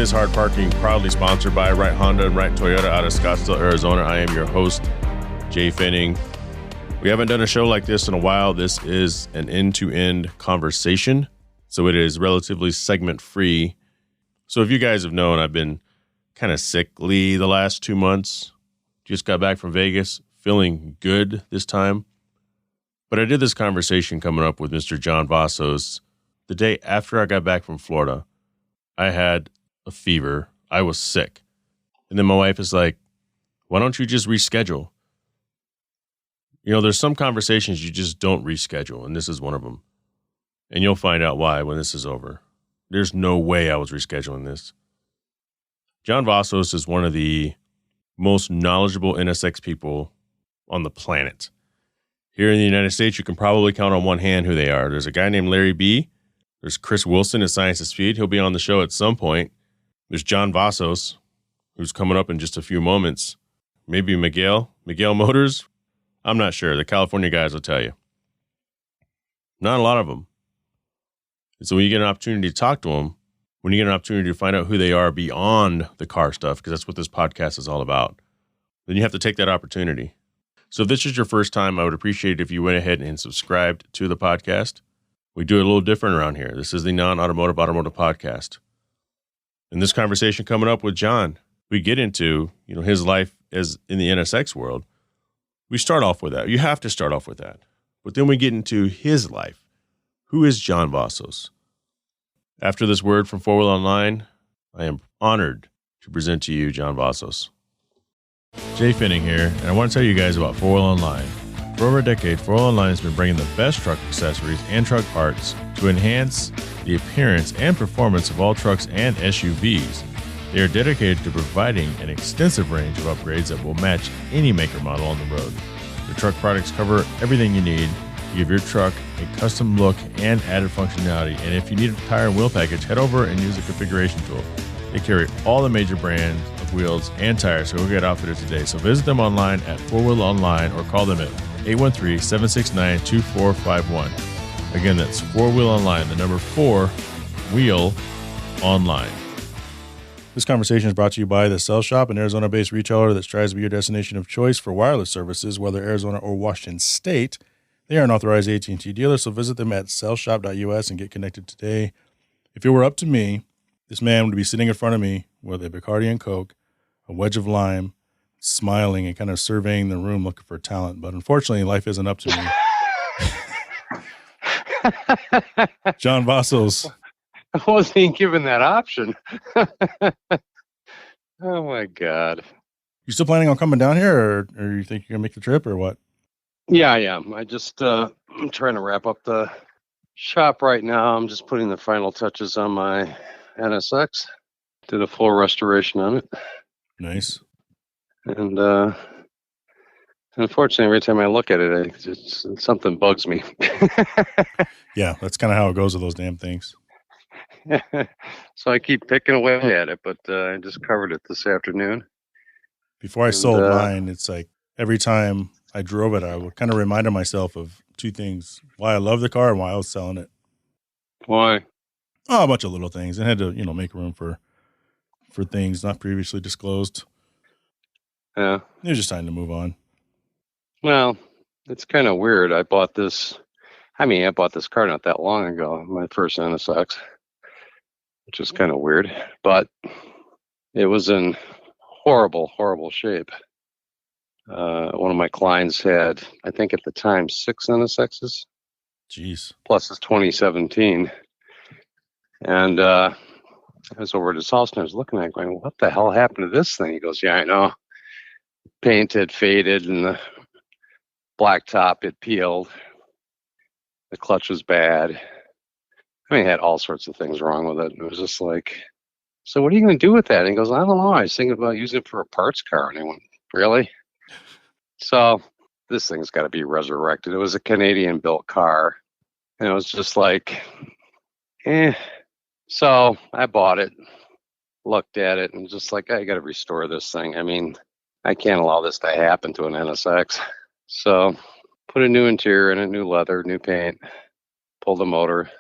is Hard Parking, proudly sponsored by Wright Honda and Wright Toyota out of Scottsdale, Arizona. I am your host, Jay Finning. We haven't done a show like this in a while. This is an end-to-end conversation, so it is relatively segment-free. So if you guys have known, I've been kind of sickly the last 2 months. Just got back from Vegas, feeling good this time. But I did this conversation coming up with Mr. John Vasos the day after I got back from Florida. I had a fever. I was sick. And then my wife is like, why don't you just reschedule? You know, there's some conversations you just don't reschedule, and this is one of them. And you'll find out why when this is over. There's no way I was rescheduling this. John Vasos is one of the most knowledgeable NSX people on the planet. Here in the United States, you can probably count on one hand who they are. There's a guy named Larry B. There's Chris Wilson at Science of Speed. He'll be on the show at some point. There's John Vasos, who's coming up in just a few moments. Maybe Miguel Motors. I'm not sure. The California guys will tell you. Not a lot of them. And so when you get an opportunity to talk to them, when you get an opportunity to find out who they are beyond the car stuff, because that's what this podcast is all about, then you have to take that opportunity. So if this is your first time, I would appreciate it if you went ahead and subscribed to the podcast. We do it a little different around here. This is the non-automotive automotive podcast. In this conversation coming up with John, we get into, his life as in the NSX world. We start off with that. You have to start off with that. But then we get into his life. Who is John Vasos? After this word from 4 Wheel Online, I am honored to present to you John Vasos. Jay Finning here, and I want to tell you guys about 4 Wheel Online. For over a decade, 4 Wheel Online has been bringing the best truck accessories and truck parts to enhance the appearance and performance of all trucks and SUVs. They are dedicated to providing an extensive range of upgrades that will match any maker model on the road. Their truck products cover everything you need to give your truck a custom look and added functionality. And if you need a tire and wheel package, head over and use the configuration tool. They carry all the major brands of wheels and tires, so go get outfitted today. So visit them online at 4Wheel Online or call them at 813-769-2451. Again, that's 4Wheel Online, the number 4 Wheel Online. This conversation is brought to you by The Cell Shop, an Arizona-based retailer that strives to be your destination of choice for wireless services, whether Arizona or Washington State. They are an authorized AT&T dealer, so visit them at cellshop.us and get connected today. If it were up to me, this man would be sitting in front of me with a Bacardi and Coke, a wedge of lime, smiling and kind of surveying the room looking for talent. But unfortunately, life isn't up to me. John Vasos. I wasn't even given that option. Oh, my God. You still planning on coming down here, or you think you're going to make the trip, or what? Yeah, I am. I'm trying to wrap up the shop right now. I'm just putting the final touches on my NSX. Did a full restoration on it. Nice. And unfortunately, every time I look at it, something bugs me. Yeah, that's kind of how it goes with those damn things. So I keep picking away at it, but I just covered it this afternoon. Before I sold mine, it's like every time I drove it, I would kind of reminded myself of two things: why I love the car and why I was selling it. Why? Oh, a bunch of little things. I had to, make room for things not previously disclosed. Yeah. It was just time to move on. Well, it's kind of weird. I bought this car not that long ago, my first NSX, which is kind of weird, but it was in horrible, horrible shape. One of my clients had, I think at the time, 6 NSXs. Jeez. Plus it's 2017. And I was over at his house and I was looking at it going, what the hell happened to this thing? He goes, yeah, I know. Paint had faded and the black top had peeled. The clutch was bad. I mean, it had all sorts of things wrong with it. It was just like, so what are you going to do with that? And he goes, I don't know. I was thinking about using it for a parts car. And I went, really? So this thing's got to be resurrected. It was a Canadian-built car. And it was just like, So I bought it, looked at it, and just like, I got to restore this thing. I mean, I can't allow this to happen to an NSX. So put a new interior in it, new leather, new paint, pulled the motor,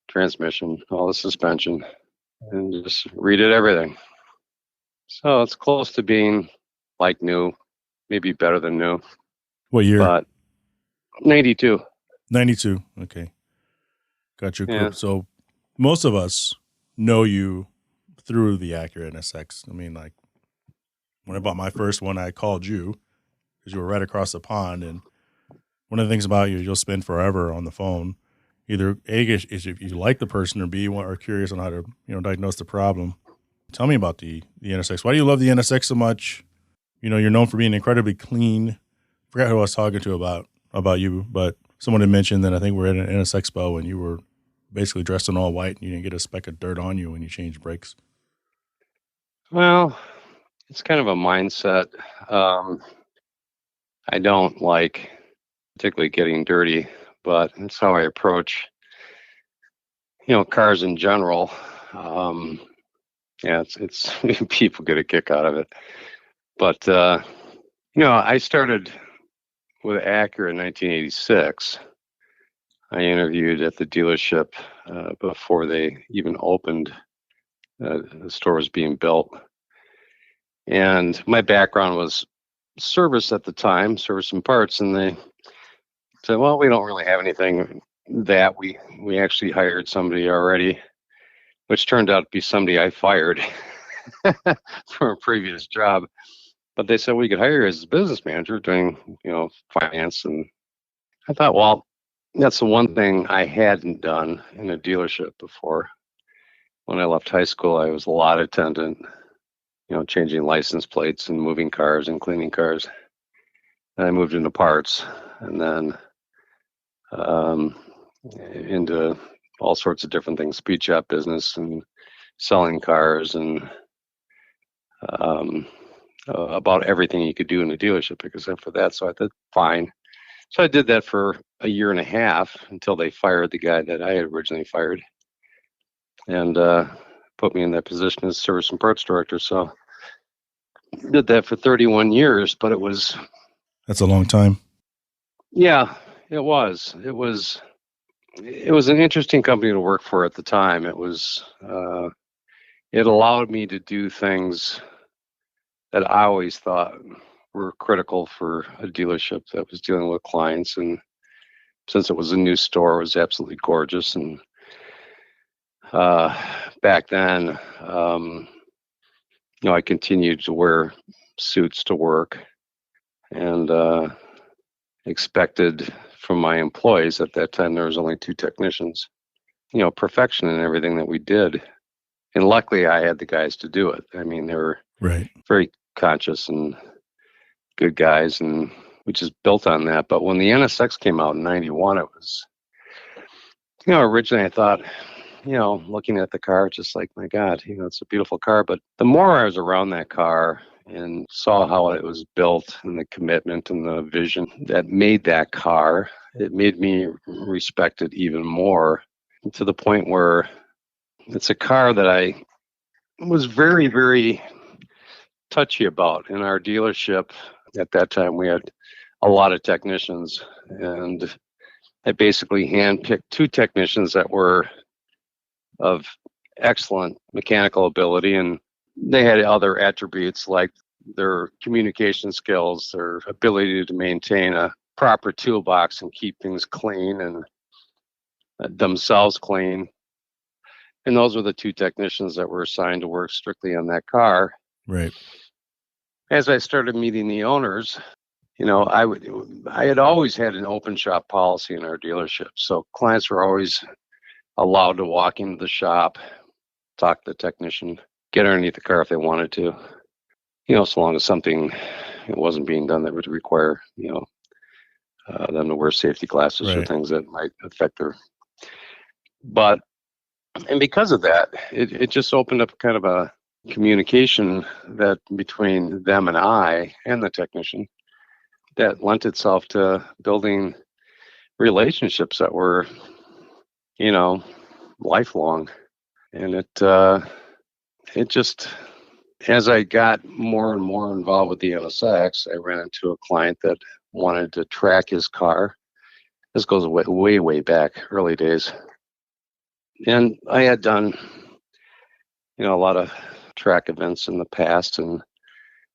transmission, all the suspension. and just redid everything. So it's close to being like new, maybe better than new. What year? But 92. 92. Okay. Got you. Yeah. So most of us know you through the Acura NSX. I mean, like when I bought my first one, I called you because you were right across the pond. And one of the things about you, you'll spend forever on the phone. Either A, is if you like the person, or B, are curious on how to diagnose the problem. Tell me about the NSX. Why do you love the NSX so much? You're known for being incredibly clean. I forgot who I was talking to about you, but someone had mentioned that I think we're at an NSX expo and you were basically dressed in all white and you didn't get a speck of dirt on you when you changed brakes. Well, it's kind of a mindset. I don't like particularly getting dirty, but that's how I approach, cars in general. Yeah, it's people get a kick out of it. But, I started with Acura in 1986. I interviewed at the dealership before they even opened. The store was being built. And my background was service at the time, service and parts. And they said, well, we don't really have anything that we actually hired somebody already, which turned out to be somebody I fired from a previous job. But they said we could hire you as a business manager doing, finance. And I thought, well, that's the one thing I hadn't done in a dealership before. When I left high school, I was a lot attendant, changing license plates and moving cars and cleaning cars. And I moved into parts and then into all sorts of different things, speed shop business and selling cars and about everything you could do in a dealership except for that. So I thought, fine. So I did that for a year and a half until they fired the guy that I had originally fired and put me in that position as service and parts director. So did that for 31 years, but That's a long time. Yeah, it was. It was an interesting company to work for at the time. It was, it allowed me to do things that I always thought were critical for a dealership that was dealing with clients. And since it was a new store, it was absolutely gorgeous. And back then, I continued to wear suits to work and expected from my employees at that time, there was only 2 technicians, perfection in everything that we did. And luckily I had the guys to do it. I mean, they were very conscious and good guys, and we just built on that. But when the NSX came out in 91, it was, originally I thought, looking at the car, just like, my God, it's a beautiful car. But the more I was around that car and saw how it was built and the commitment and the vision that made that car, it made me respect it even more, to the point where it's a car that I was very, very touchy about. In our dealership at that time, we had a lot of technicians, and I basically handpicked 2 technicians that were of excellent mechanical ability, and they had other attributes like their communication skills, their ability to maintain a proper toolbox and keep things clean and themselves clean. And those were the 2 technicians that were assigned to work strictly on that car. Right. As I started meeting the owners, I had always had an open shop policy in our dealership. So clients were always allowed to walk into the shop, talk to the technician, get underneath the car if they wanted to, so long as something wasn't being done that would require, them to wear safety glasses or things that might affect their. And because of that, it just opened up kind of a communication that between them and I and the technician that lent itself to building relationships that were, lifelong. And it just, as I got more and more involved with the NSX, I ran into a client that wanted to track his car. This goes way, way back, early days. And I had done a lot of track events in the past, and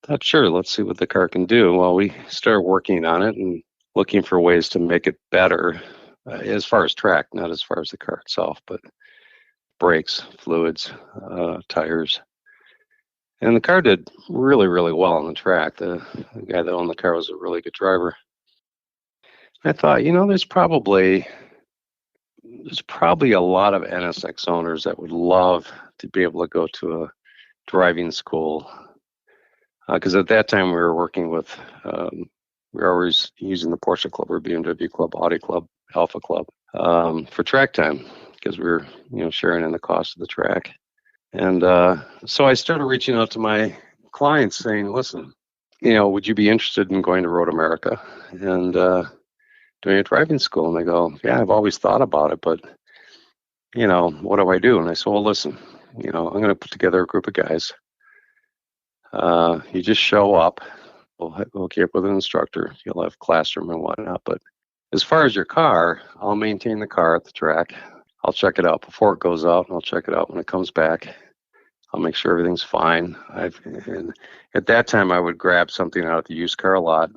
thought, sure, let's see what the car can do. Well, we started working on it and looking for ways to make it better as far as track, not as far as the car itself, but brakes, fluids, tires. And the car did really, really well on the track. The guy that owned the car was a really good driver. I thought, there's probably a lot of NSX owners that would love to be able to go to a driving school. Because at that time we were working with, we were always using the Porsche Club or BMW Club, Audi Club, Alpha Club for track time, because we were, sharing in the cost of the track. And so I started reaching out to my clients saying, listen, would you be interested in going to Road America and doing a driving school? And they go, yeah, I've always thought about it, but, what do I do? And I said, well, listen, I'm going to put together a group of guys. You just show up. We'll hook you up with an instructor. You'll have classroom and whatnot. But as far as your car, I'll maintain the car at the track. I'll check it out before it goes out, and I'll check it out when it comes back. I'll make sure everything's fine. And at that time, I would grab something out of the used car lot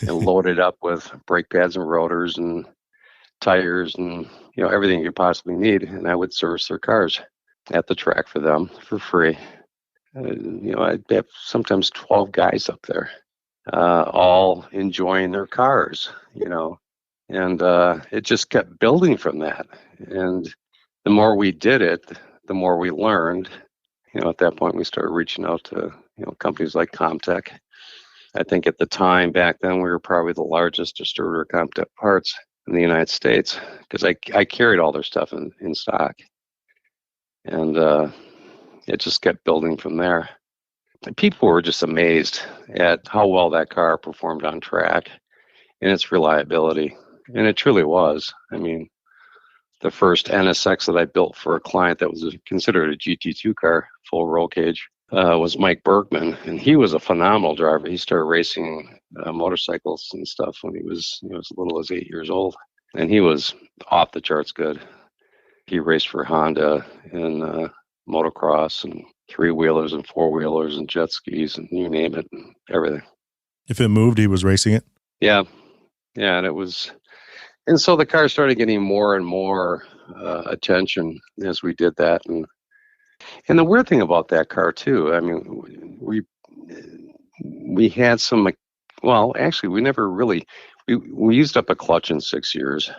and load it up with brake pads and rotors and tires and everything you possibly need. And I would service their cars at the track for them for free. I'd have sometimes 12 guys up there, all enjoying their cars, and it just kept building from that. And the more we did it, the more we learned. At that point, we started reaching out to, companies like Comtech. I think at the time back then, we were probably the largest distributor of Comtech parts in the United States, because I carried all their stuff in stock. And it just kept building from there. And people were just amazed at how well that car performed on track and its reliability. And it truly was. I mean, the first NSX that I built for a client that was considered a GT2 car, full roll cage, was Mike Bergman. And he was a phenomenal driver. He started racing motorcycles and stuff when he was as little as 8 years old. And he was off the charts good. He raced for Honda and motocross and three-wheelers and four-wheelers and jet skis and you name it, and everything. If it moved, he was racing it? Yeah, and so the car started getting more and more attention as we did that. And the weird thing about that car too, I mean, we had some, well, actually we never really, we used up a clutch in 6 years,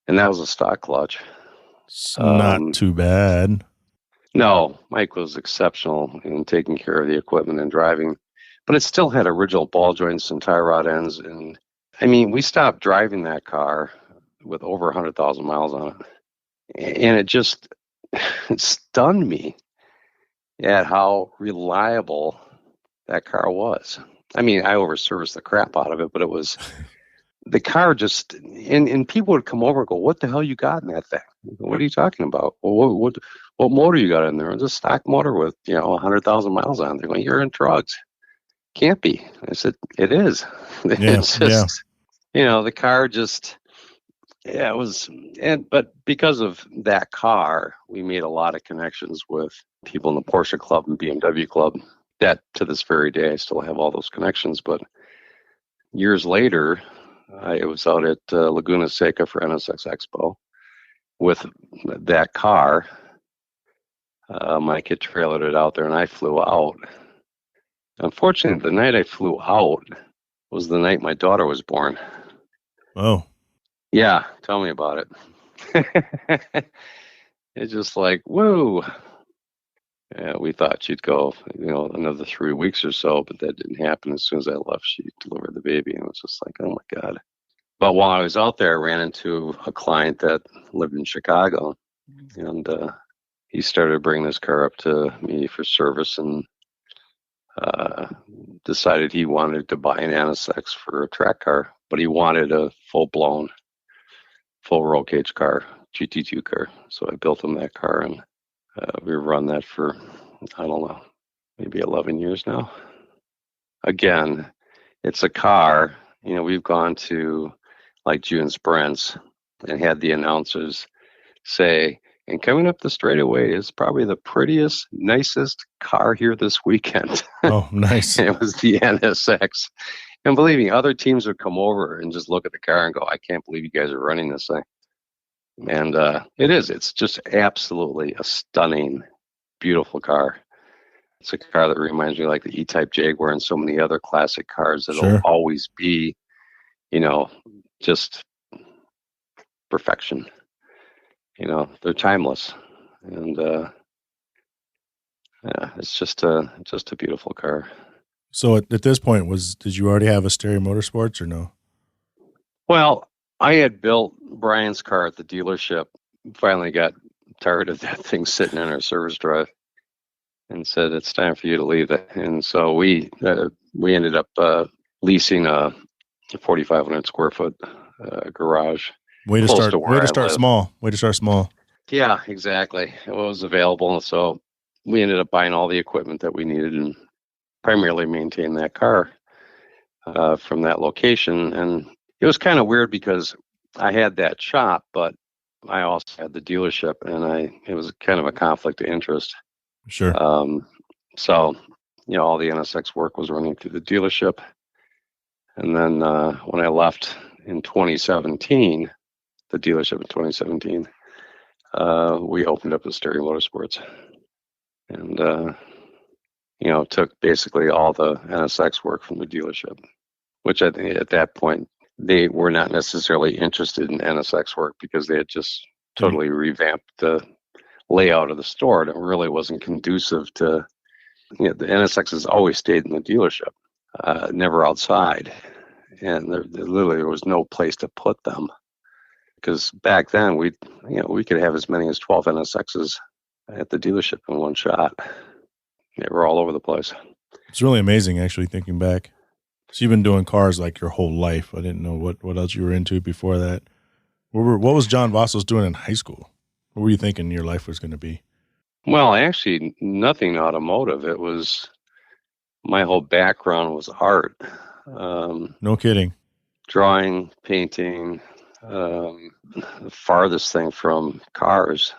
and that was a stock clutch. It's not too bad. No, Mike was exceptional in taking care of the equipment and driving, but it still had original ball joints and tie rod ends. And I mean, we stopped driving that car with over 100,000 miles on it. And it just stunned me at how reliable that car was. I mean, I over-serviced the crap out of it, but it was, the car just, and people would come over and go, what the hell you got in that thing? What are you talking about? Well, what motor you got in there? It's a stock motor with, 100,000 miles on it. They're going, you're in drugs. Can't be. I said, it is. It's just, the car just, it was, but because of that car, we made a lot of connections with people in the Porsche Club and BMW Club that to this very day, I still have all those connections. But years later, I was out at Laguna Seca for NSX Expo with that car. My kid trailered it out there, and I flew out. Unfortunately, the night I flew out was the night my daughter was born. Oh. Yeah, tell me about it. It's just like, whoa. Yeah, we thought she'd go, another 3 weeks or so, but that didn't happen. As soon as I left, she delivered the baby, and it was just like, oh my God. But while I was out there, I ran into a client that lived in Chicago, and he started bringing his car up to me for service, and decided he wanted to buy an NSX for a track car, but he wanted a full-blown, full roll cage car, GT2 car. So I built him that car, and we've run that for, I don't know, maybe 11 years now. Again, it's a car, we've gone to like June sprints and had the announcers say, And coming up the straightaway is probably the prettiest, nicest car here this weekend. Oh, nice. It was the NSX. And believe me, other teams would come over and just look at the car and go, I can't believe you guys are running this thing. And it's just absolutely a stunning, beautiful car. It's a car that reminds me like the E-Type Jaguar and so many other classic cars that'll Sure. always be, just perfection. They're timeless. And it's just a beautiful car. So at this point, did you already have a Stereo Motorsports or no? Well, I had built Brian's car at the dealership. Finally got tired of that thing sitting in our service drive and said, it's time for you to leave it. And so we ended up leasing a 4,500 square foot garage. Way to start small. Yeah, exactly. It was available. So we ended up buying all the equipment that we needed and primarily maintain that car from that location. And it was kind of weird because I had that shop, but I also had the dealership, and it was kind of a conflict of interest. Sure. So, all the NSX work was running through the dealership. And then when I left in 2017, the dealership in 2017, we opened up the Stereo Motorsports. And, took basically all the NSX work from the dealership, which I think at that point, they were not necessarily interested in NSX work because they had just totally revamped the layout of the store. And it really wasn't conducive to, the NSX has always stayed in the dealership, never outside. And there literally was no place to put them because back then we could have as many as 12 NSXs at the dealership in one shot. They were all over the place. It's really amazing, actually, thinking back. So you've been doing cars like your whole life. I didn't know what else you were into before that. What was John Vasos doing in high school? What were you thinking your life was going to be? Well, actually, nothing automotive. It was my whole background was art. No kidding. Drawing, painting, the farthest thing from cars.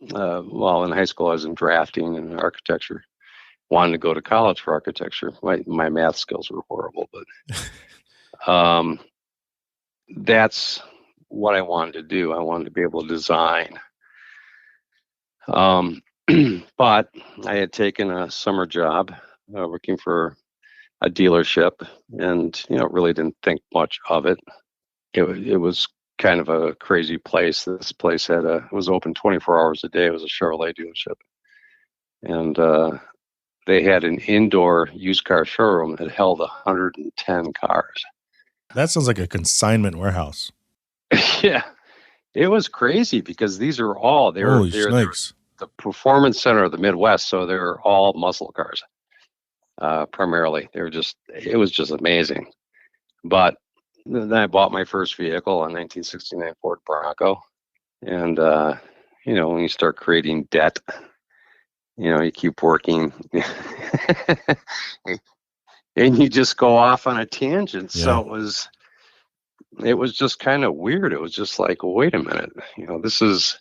Well, in high school, I was in drafting and architecture. Wanted to go to college for architecture. My math skills were horrible, but that's what I wanted to do. I wanted to be able to design. But I had taken a summer job working for a dealership and, really didn't think much of it. It was kind of a crazy place. This place was open 24 hours a day. It was a Chevrolet dealership. And they had an indoor used car showroom that held 110 cars. That sounds like a consignment warehouse. Yeah, it was crazy because these are all they're the performance center of the Midwest, so they're all muscle cars. Primarily, it was just amazing. But then I bought my first vehicle, a 1969 Ford Bronco, and when you start creating debt, you keep working, and you just go off on a tangent. Yeah. So it was just kind of weird. It was just like, wait a minute, this is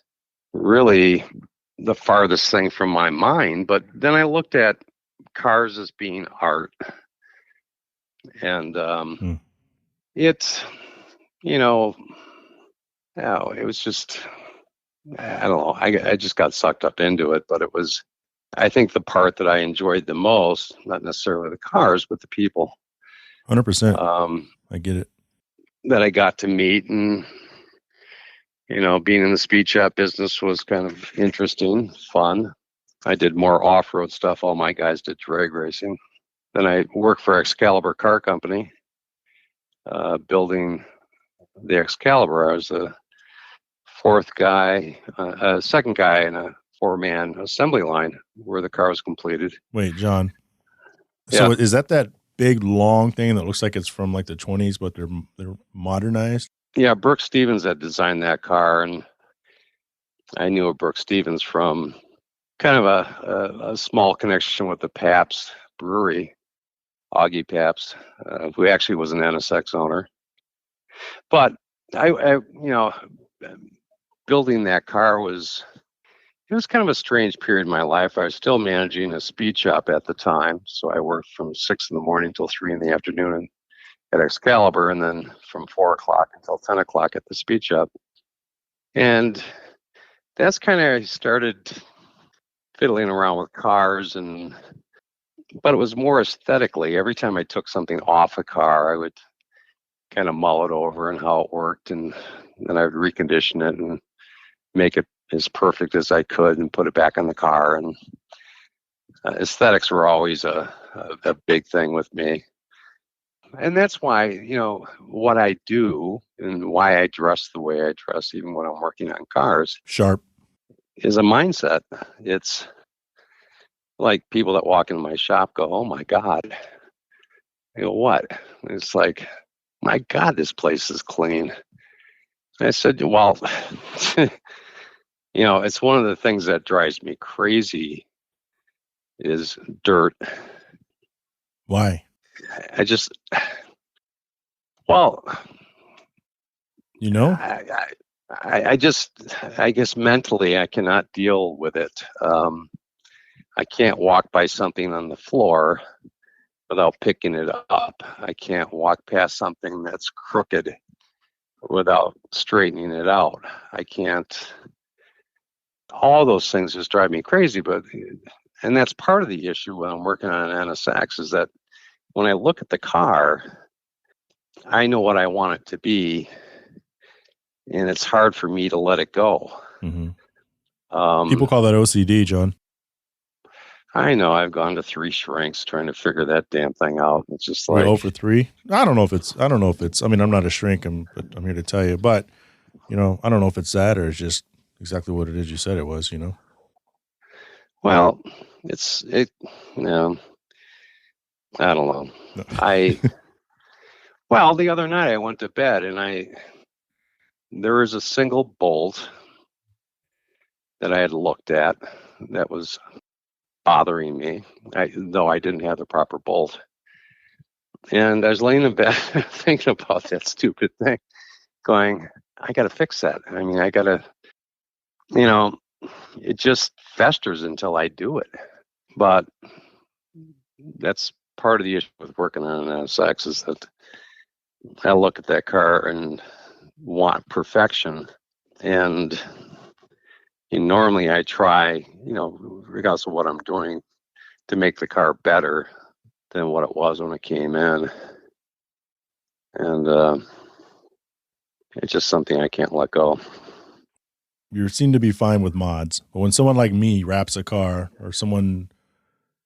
really the farthest thing from my mind. But then I looked at cars as being art, and it was just, I don't know. I just got sucked up into it, but it was, I think, the part that I enjoyed the most, not necessarily the cars, but the people. 100%. I get it. That I got to meet, and being in the speed shop business was kind of interesting, fun. I did more off-road stuff. All my guys did drag racing. Then I worked for Excalibur Car Company, building the Excalibur. I was the second guy in a 4-man assembly line where the car was completed. Wait, John. So yeah. Is that big long thing that looks like it's from like the 20s, but they're modernized? Yeah, Brooke Stevens had designed that car, and I knew of Brooke Stevens from kind of a small connection with the Pabst brewery, Augie Pabst, who actually was an NSX owner. But I building that car it was kind of a strange period in my life. I was still managing a speed shop at the time. So I worked from 6 in the morning till 3 in the afternoon at Excalibur, and then from 4 o'clock until 10 o'clock at the speed shop. And that's kind of, I started fiddling around with cars, but it was more aesthetically. Every time I took something off a car, I would kind of mull it over and how it worked, and then I would recondition it and make it as perfect as I could and put it back on the car. And aesthetics were always a big thing with me. And that's why, what I do and why I dress the way I dress, even when I'm working on cars, Sharp. is a mindset. It's like people that walk into my shop go, "Oh my God." I go, "What?" It's like, "My God, this place is clean." And I said, "Well," it's one of the things that drives me crazy is dirt. Why? I just, well, I guess mentally I cannot deal with it. I can't walk by something on the floor without picking it up. I can't walk past something that's crooked without straightening it out. I can't. All those things just drive me crazy. And that's part of the issue when I'm working on an NSX is that when I look at the car, I know what I want it to be, and it's hard for me to let it go. Mm-hmm. People call that OCD, John. I know. I've gone to 3 shrinks trying to figure that damn thing out. It's just like 0 for 3. I don't know if it's. I mean, I'm not a shrink, but I'm here to tell you. But I don't know if it's that or it's just exactly what it is you said it was. Well, I don't know. Well, the other night I went to bed and there was a single bolt that I had looked at that was bothering me, though I didn't have the proper bolt. And I was laying in bed thinking about that stupid thing, going, I got to fix that. I mean, I got to, it just festers until I do it. But that's part of the issue with working on an NSX is that I look at that car and want perfection. And normally I try, regardless of what I'm doing, to make the car better than what it was when it came in. And it's just something I can't let go. You seem to be fine with mods, but when someone like me wraps a car or someone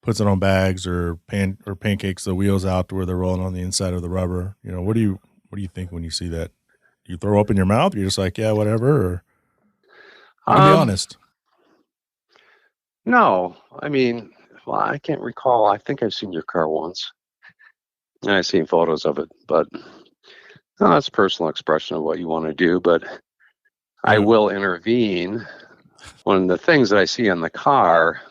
puts it on bags or pancakes the wheels out to where they're rolling on the inside of the rubber, what do you think when you see that? Do you throw up in your mouth? You're just like, yeah, whatever, or you can be honest. No, I mean, well, I can't recall. I think I've seen your car once. And I've seen photos of it, but that's a personal expression of what you want to do. But I will intervene when the things that I see on the car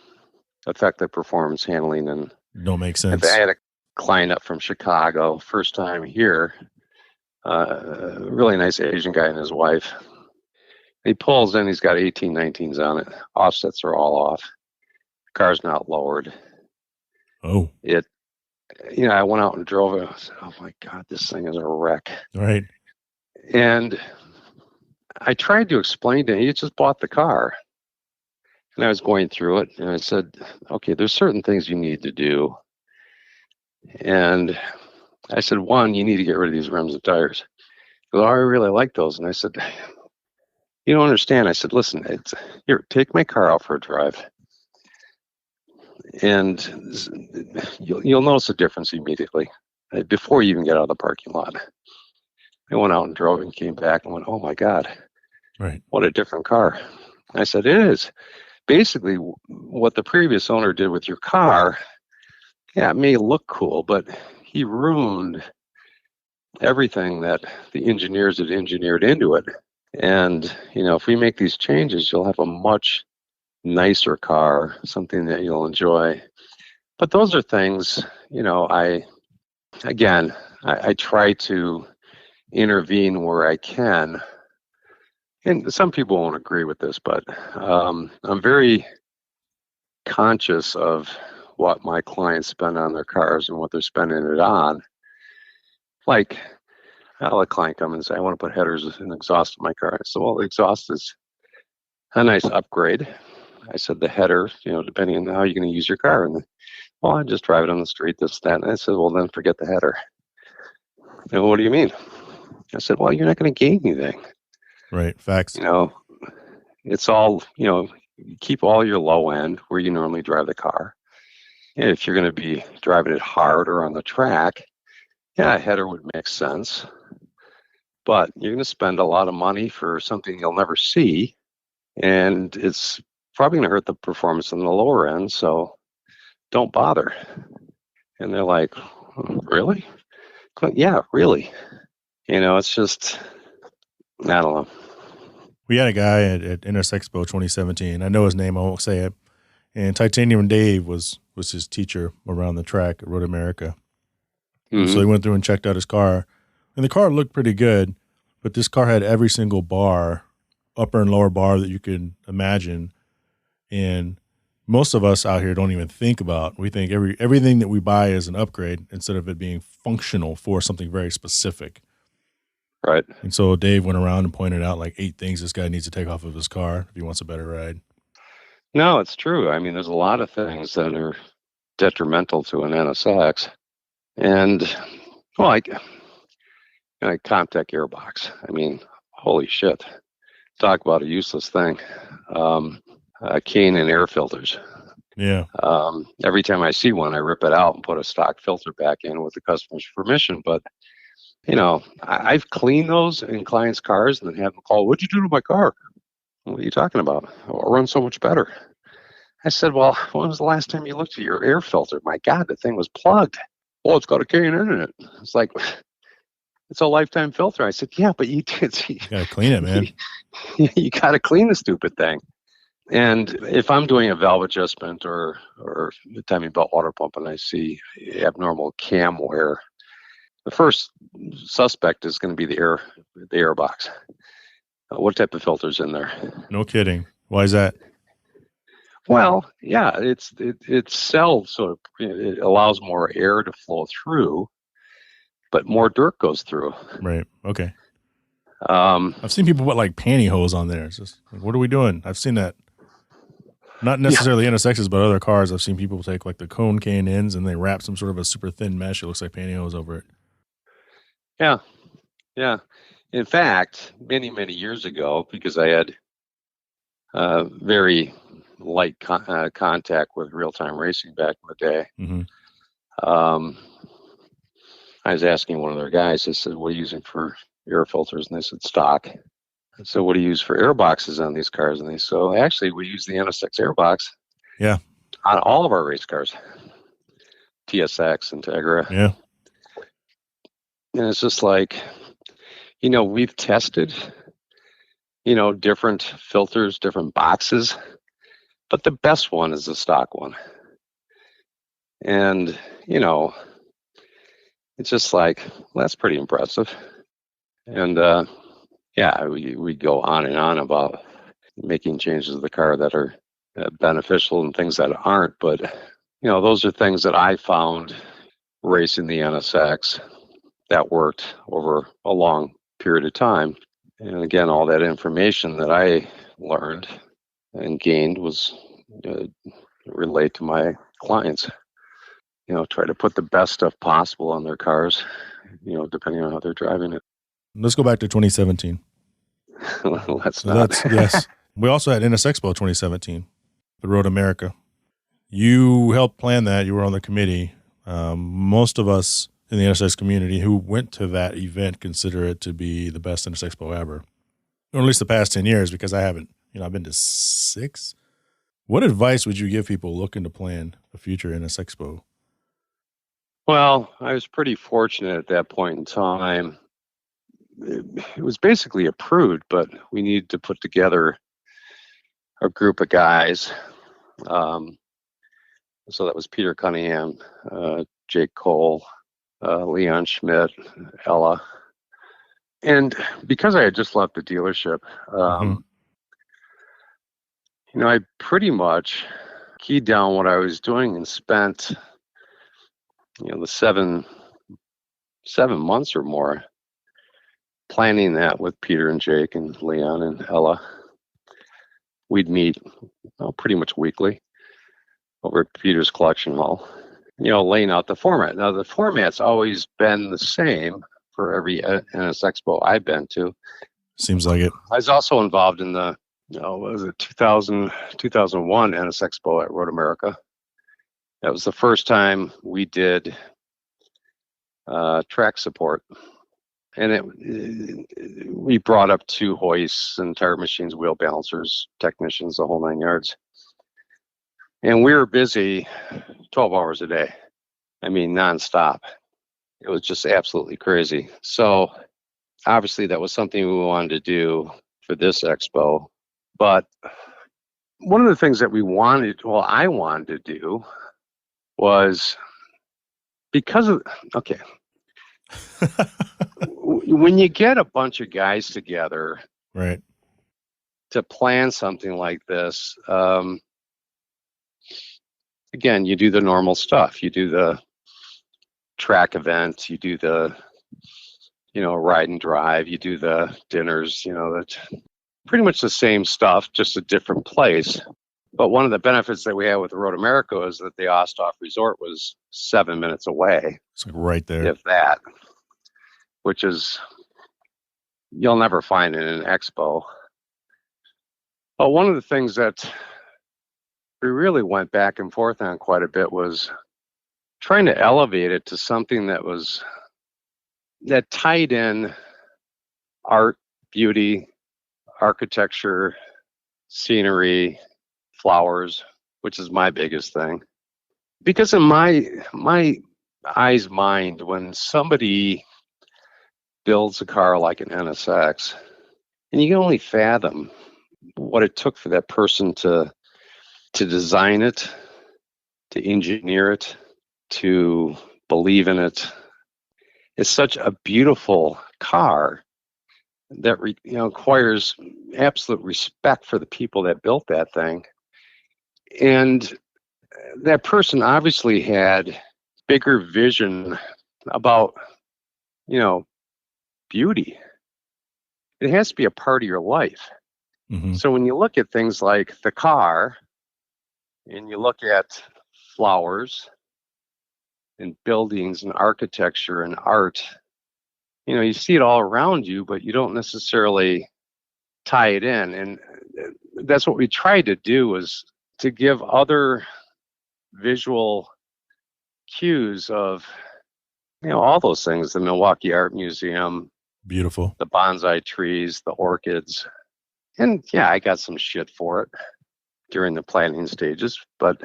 affect the performance handling. And don't make sense. I had a client up from Chicago, first time here, a really nice Asian guy and his wife. He pulls in, he's got 1819s on it. Offsets are all off. The car's not lowered. Oh. I went out and drove it. I said, oh my God, this thing is a wreck. Right. And I tried to explain to him, he just bought the car. And I was going through it and I said, okay, there's certain things you need to do. And I said, one, you need to get rid of these rims and tires. He goes, oh, I really like those. And I said, you don't understand. I said, listen, here, take my car out for a drive. And you'll notice a difference immediately before you even get out of the parking lot. I went out and drove and came back and went, oh my God, right, what a different car. I said, it is. Basically, what the previous owner did with your car, yeah, it may look cool, but he ruined everything that the engineers had engineered into it. And, if we make these changes, you'll have a much nicer car, something that you'll enjoy. But those are things, I try to intervene where I can. and some people won't agree with this, but I'm very conscious of what my clients spend on their cars and what they're spending it on. Like, I'll let a client come and say, I want to put headers and exhaust in my car. I said, well, the exhaust is a nice upgrade. I said, the header, depending on how you're going to use your car. And well, I just drive it on the street, this, that. And I said, well, then forget the header. What do you mean? I said, well, you're not going to gain anything. Right. Facts. It's all, you keep all your low end where you normally drive the car. And if you're going to be driving it hard or on the track, yeah, a header would make sense. But you're going to spend a lot of money for something you'll never see. And it's probably going to hurt the performance on the lower end. So don't bother. And they're like, really? Yeah, really. It's just, I don't know. We had a guy at NS Expo 2017. I know his name. I won't say it. And Titanium Dave was his teacher around the track at Road America. Mm-hmm. So he went through and checked out his car. And the car looked pretty good, but this car had every single bar, upper and lower bar that you could imagine. And most of us out here don't even think about. We think everything that we buy is an upgrade instead of it being functional for something very specific. Right. And so Dave went around and pointed out like 8 things this guy needs to take off of his car if he wants a better ride. No, it's true. I mean, there's a lot of things that are detrimental to an NSX. And, well, like Comtech airbox. I mean, holy shit. Talk about a useless thing. Cane and air filters. Yeah. Every time I see one, I rip it out and put a stock filter back in with the customer's permission. But, I've cleaned those in clients' cars and then have them call, what'd you do to my car? What are you talking about? Oh, it runs so much better. I said, well, when was the last time you looked at your air filter? My God, the thing was plugged. Oh, it's got a K in it. It's like, it's a lifetime filter. I said, yeah, but you got to clean it, man. You got to clean the stupid thing. And if I'm doing a valve adjustment or timing belt water pump and I see abnormal cam wear, the first suspect is going to be the air box. What type of filter's in there? No kidding. Why is that? Well, yeah, it's celled, so it allows more air to flow through, but more dirt goes through. Right. Okay. I've seen people put like pantyhose on there. It's just, what are we doing? I've seen that. Not necessarily NSXs, but other cars. I've seen people take like the cone cane ends and they wrap some sort of a super thin mesh. It looks like pantyhose over it. Yeah. Yeah. In fact, many, many years ago, because I had very light contact with real-time racing back in the day, mm-hmm. I was asking one of their guys, I said, what are you using for air filters? And they said, stock. I said, what do you use for air boxes on these cars? And they said, so actually, we use the NSX air box. Yeah. On all of our race cars. TSX, Integra. Yeah. And it's just like, we've tested, different filters, different boxes, but the best one is the stock one. And, it's just like, well, that's pretty impressive. And, we go on and on about making changes to the car that are beneficial and things that aren't. But, those are things that I found racing the NSX that worked over a long period of time. And again, all that information that I learned and gained was relayed to my clients. Try to put the best stuff possible on their cars, depending on how they're driving it. Let's go back to 2017. Let's not. Yes. We also had NS Expo 2017, the Road America. You helped plan that. You were on the committee. Most of us in the NSX community who went to that event consider it to be the best NS Expo ever, or at least the past 10 years, because I haven't, I've been to 6. What advice would you give people looking to plan a future NS Expo? Well, I was pretty fortunate at that point in time. It was basically approved, but we needed to put together a group of guys. So that was Peter Cunningham, Jake Cole, Leon Schmidt, Ella, And because I had just left the dealership, I pretty much keyed down what I was doing and spent, the 7 months or more planning that with Peter and Jake and Leon and Ella. We'd meet pretty much weekly over at Peter's collection hall, laying out the format. Now, the format's always been the same for every NS Expo I've been to. Seems like it. I was also involved in the, 2001 NS Expo at Road America. That was the first time we did track support. And we brought up 2 hoists and tire machines, wheel balancers, technicians, the whole 9 yards. And we were busy 12 hours a day. I mean, nonstop. It was just absolutely crazy. So obviously that was something we wanted to do for this expo. But one of the things that I wanted to do was when you get a bunch of guys together, right, to plan something like this, again, you do the normal stuff. You do the track event, you do the, ride and drive, you do the dinners, that's pretty much the same stuff, just a different place. But one of the benefits that we had with Road America is that the Osthoff Resort was 7 minutes away. It's like right there. If that, which is, you'll never find in an expo. But one of the things that we really went back and forth on quite a bit was trying to elevate it to something that tied in art, beauty, architecture, scenery, flowers, which is my biggest thing. Because in my mind, when somebody builds a car like an NSX, and you can only fathom what it took for that person to design it, to engineer it, to believe in it. It's such a beautiful car that requires absolute respect for the people that built that thing. And that person obviously had bigger vision about, beauty. It has to be a part of your life. Mm-hmm. So when you look at things like the car, and you look at flowers and buildings and architecture and art, you see it all around you, but you don't necessarily tie it in. And that's what we tried to do, was to give other visual cues of, all those things, the Milwaukee Art Museum, beautiful, the bonsai trees, the orchids. And yeah, I got some shit for it during the planning stages, but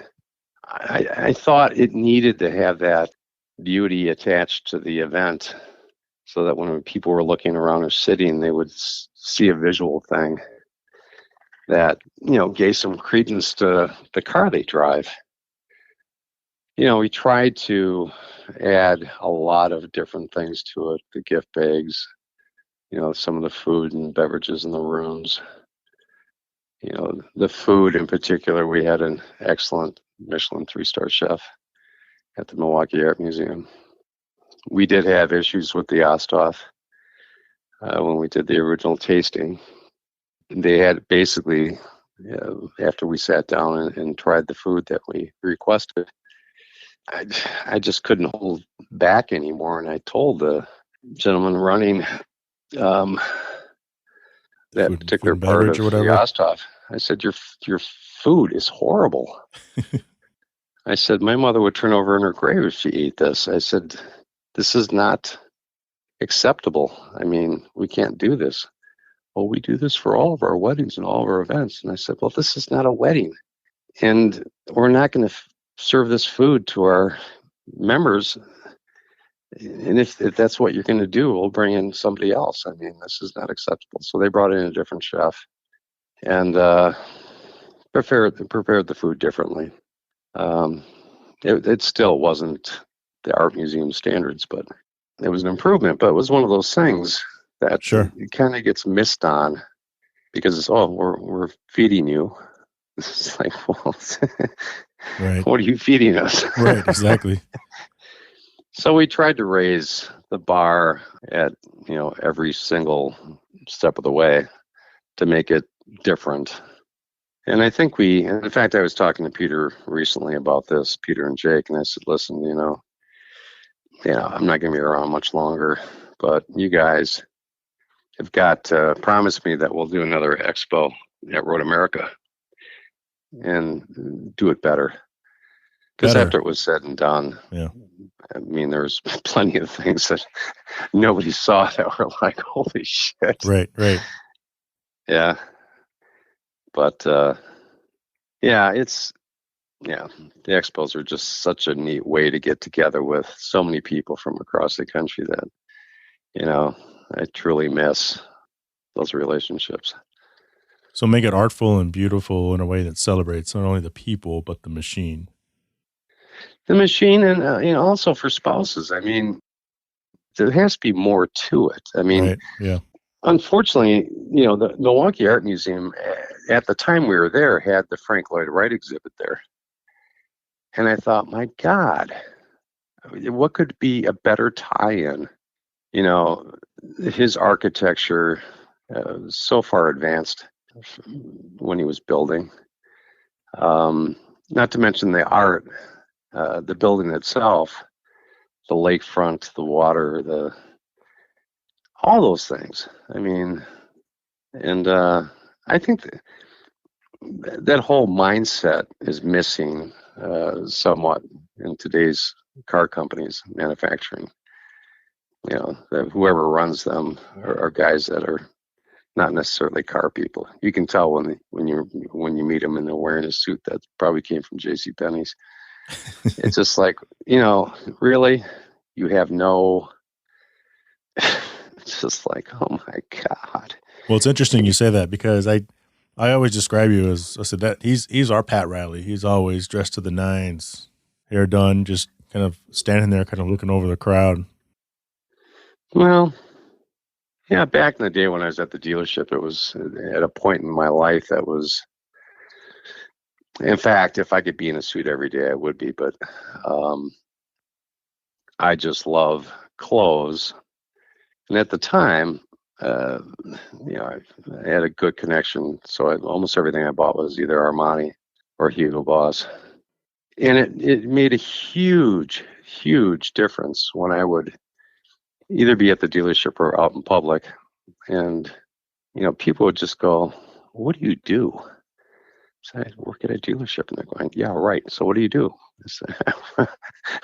I thought it needed to have that beauty attached to the event, so that when people were looking around or sitting, they would see a visual thing that, gave some credence to the car they drive. We tried to add a lot of different things to it, the gift bags, some of the food and beverages in the rooms. The food in particular, we had an excellent Michelin 3-star chef at the Milwaukee Art Museum. We did have issues with the Osthoff when we did the original tasting. They had basically, after we sat down and tried the food that we requested, I just couldn't hold back anymore. And I told the gentleman running that particular part of the Osthoff, I said, your food is horrible. I said, my mother would turn over in her grave if she ate this. I said, this is not acceptable. I mean, we can't do this. Well, we do this for all of our weddings and all of our events. And I said, well, this is not a wedding. And we're not going to serve this food to our members. And if that's what you're going to do, we'll bring in somebody else. I mean, this is not acceptable. So they brought in a different chef and prepared the food differently. It still wasn't the art museum standards, but it was an improvement. But it was one of those things that Sure. it kind of gets missed on because it's, oh, we're feeding you. It's like, well, Right. what are you feeding us? Right. Exactly. So we tried to raise the bar at, every single step of the way to make it different. And I think in fact, I was talking to Peter recently about this, Peter and Jake, and I said, listen, I'm not going to be around much longer, but you guys have got to promise me that we'll do another expo at Road America and do it better. Because after it was said and done, yeah, I mean, there's plenty of things that nobody saw that were like, holy shit. right. Yeah. But, the expos are just such a neat way to get together with so many people from across the country that, I truly miss those relationships. So make it artful and beautiful in a way that celebrates not only the people, but the machine. The machine and, also for spouses. I mean, there has to be more to it. I mean, right. Yeah. Unfortunately, the Milwaukee Art Museum, at the time we were there, had the Frank Lloyd Wright exhibit there. And I thought, my God, what could be a better tie-in? His architecture so far advanced when he was building. Not to mention the art, the building itself, the lakefront, the water, all those things. I mean, and I think that whole mindset is missing somewhat in today's car companies, manufacturing. Whoever runs them are guys that are not necessarily car people. You can tell when you meet them and they're wearing a suit that probably came from JCPenney's. It's just like, really, you have no. It's just like, oh my God. Well, it's interesting you say that because I always describe you as, I said that he's our Pat Riley. He's always dressed to the nines, hair done, just kind of standing there, kind of looking over the crowd. Well, yeah, back in the day when I was at the dealership, it was at a point in my life that was, in fact, if I could be in a suit every day, I would be, but I just love clothes. And at the time, I had a good connection. So almost everything I bought was either Armani or Hugo Boss. And it made a huge, huge difference when I would either be at the dealership or out in public. And, people would just go, what do you do? So I work at a dealership. And they're going, yeah, right. So what do you do? I said,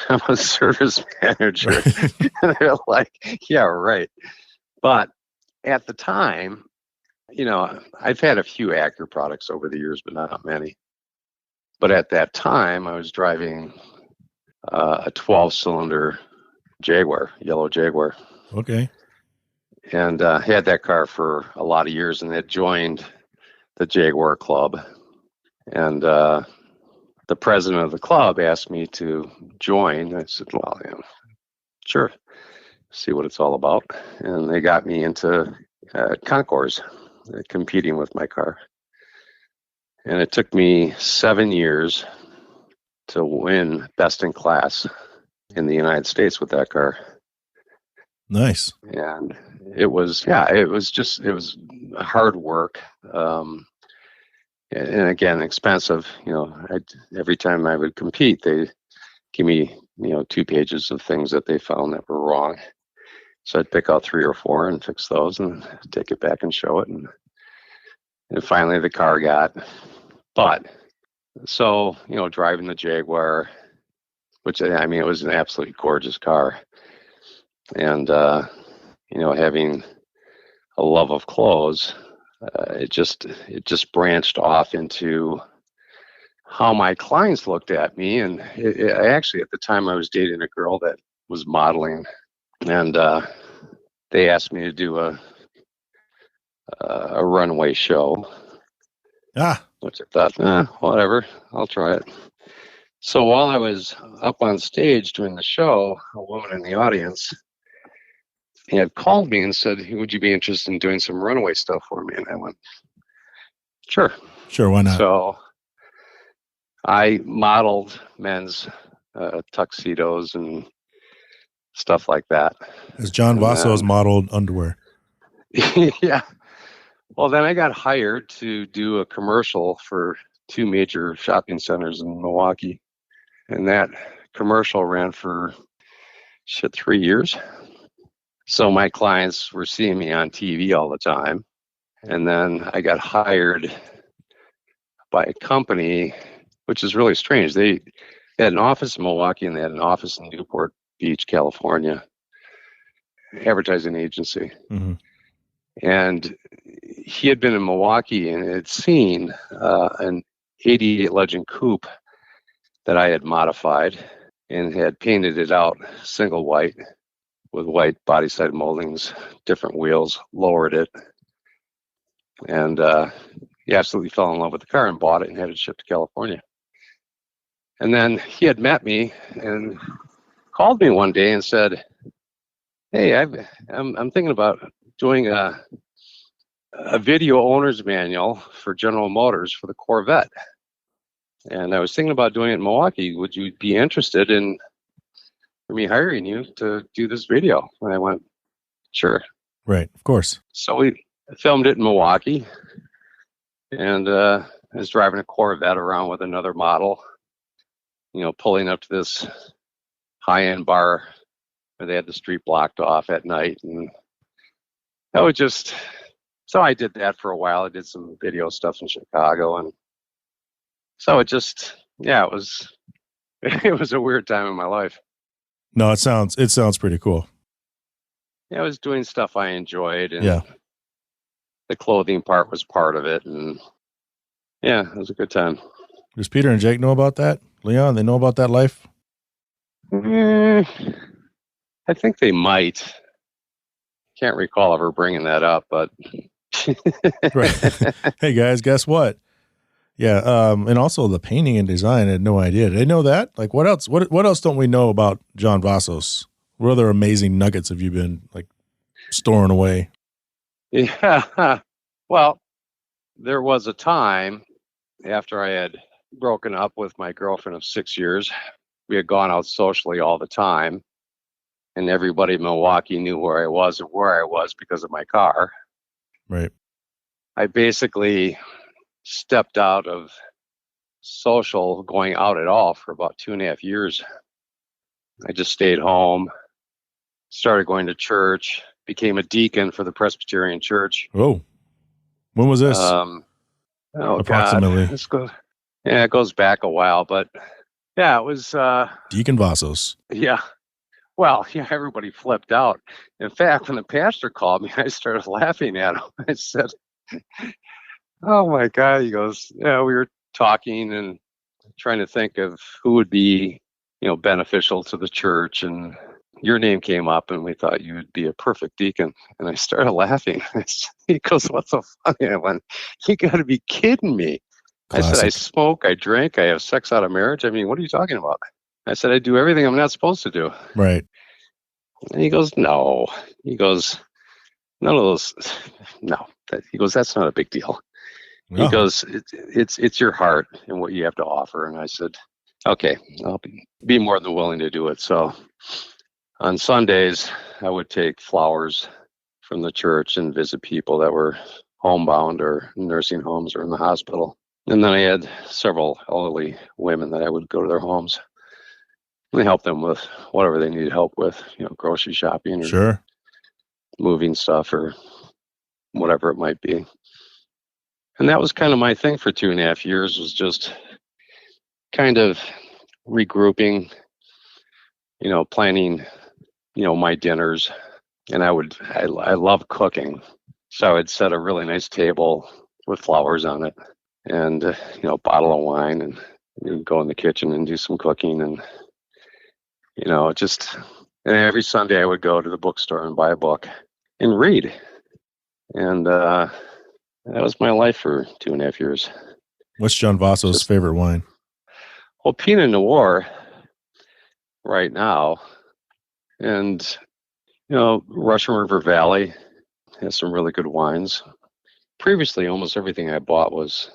I'm a service manager. And they're like, yeah, right. But at the time, I've had a few Acura products over the years, but not many. But at that time, I was driving a 12-cylinder Jaguar, yellow Jaguar. Okay. And had that car for a lot of years, and had joined the Jaguar Club. And the president of the club asked me to join. I said, well, sure, see what it's all about. And they got me into concours, competing with my car. And it took me 7 years to win best in class in the United States with that car. Nice. And it was hard work. And again, expensive. Every time I would compete, they give me, 2 pages of things that they found that were wrong. So I'd pick out 3 or 4 and fix those and take it back and show it. And finally the car got. But so, driving the Jaguar, which, I mean, it was an absolutely gorgeous car. And, having a love of clothes, it just branched off into how my clients looked at me. And I actually, at the time, I was dating a girl that was modeling, and they asked me to do a runway show. Which I thought, whatever, I'll try it. So while I was up on stage doing the show, a woman in the audience he had called me and said, "Hey, would you be interested in doing some runaway stuff for me?" And I went, "Sure." Sure, why not? So I modeled men's tuxedos and stuff like that. As John And Vasos modeled underwear. yeah. Well, then I got hired to do a commercial for 2 major shopping centers in Milwaukee. And that commercial ran for 3 years. So my clients were seeing me on TV all the time. And then I got hired by a company, which is really strange. They had an office in Milwaukee and they had an office in Newport Beach, California, advertising agency. Mm-hmm. And he had been in Milwaukee and had seen an 88 Legend coupe that I had modified and had painted it out single white with white body side moldings, different wheels, lowered it. And he absolutely fell in love with the car and bought it and had it shipped to California. And then he had met me and called me one day and said, "Hey, I'm thinking about doing a video owner's manual for General Motors for the Corvette. And I was thinking about doing it in Milwaukee. Would you be interested in me hiring you to do this video?" And I went, "Sure." Right, of course. So we filmed it in Milwaukee. And I was driving a Corvette around with another model, pulling up to this high-end bar where they had the street blocked off at night. And I would just... So I did that for a while. I did some video stuff in Chicago, and so it was a weird time in my life. No, it sounds pretty cool. Yeah, I was doing stuff I enjoyed, and yeah, the clothing part was part of it, and yeah, it was a good time. Does Peter and Jake know about that? Leon, they know about that life? I think they might. Can't recall ever bringing that up, but right. Hey guys, guess what? Yeah, and also the painting and design, I had no idea. Did they know that? Like, what else? What else don't we know about John Vasos? What other amazing nuggets have you been like storing away? Yeah. Well, there was a time after I had broken up with my girlfriend of 6 years. We had gone out socially all the time, and everybody in Milwaukee knew where I was and where I was because of my car. Right. I basically stepped out of social going out at all for about 2.5 years. I just stayed home, started going to church, became a deacon for the Presbyterian Church. Oh, when was this? Approximately. God. It goes back a while, but yeah, it was Deacon Vasos. Yeah. Well, yeah, everybody flipped out. In fact, when the pastor called me, I started laughing at him. I said, "Oh my God." He goes, "Yeah, we were talking and trying to think of who would be, beneficial to the church, and your name came up, and we thought you would be a perfect deacon." And I started laughing. He goes, "What's so funny?" I went, "You got to be kidding me." Classic. I said, "I smoke, I drink, I have sex out of marriage. I mean, what are you talking about?" I said, "I do everything I'm not supposed to do." Right. And he goes, "No." He goes, "None of those. No." He goes, "That's not a big deal." No. He goes, it's your heart and what you have to offer." And I said, "Okay, I'll be more than willing to do it." So on Sundays, I would take flowers from the church and visit people that were homebound or nursing homes or in the hospital. And then I had several elderly women that I would go to their homes and help them with whatever they needed help with, grocery shopping or sure, moving stuff or whatever it might be. And that was kind of my thing for 2.5 years, was just kind of regrouping, planning, my dinners. And I love cooking. So I would set a really nice table with flowers on it and, a bottle of wine, and go in the kitchen and do some cooking. And, and every Sunday I would go to the bookstore and buy a book and read. And that was my life for 2.5 years. What's John Vasos' favorite wine? Well, Pinot Noir right now. And, Russian River Valley has some really good wines. Previously, almost everything I bought was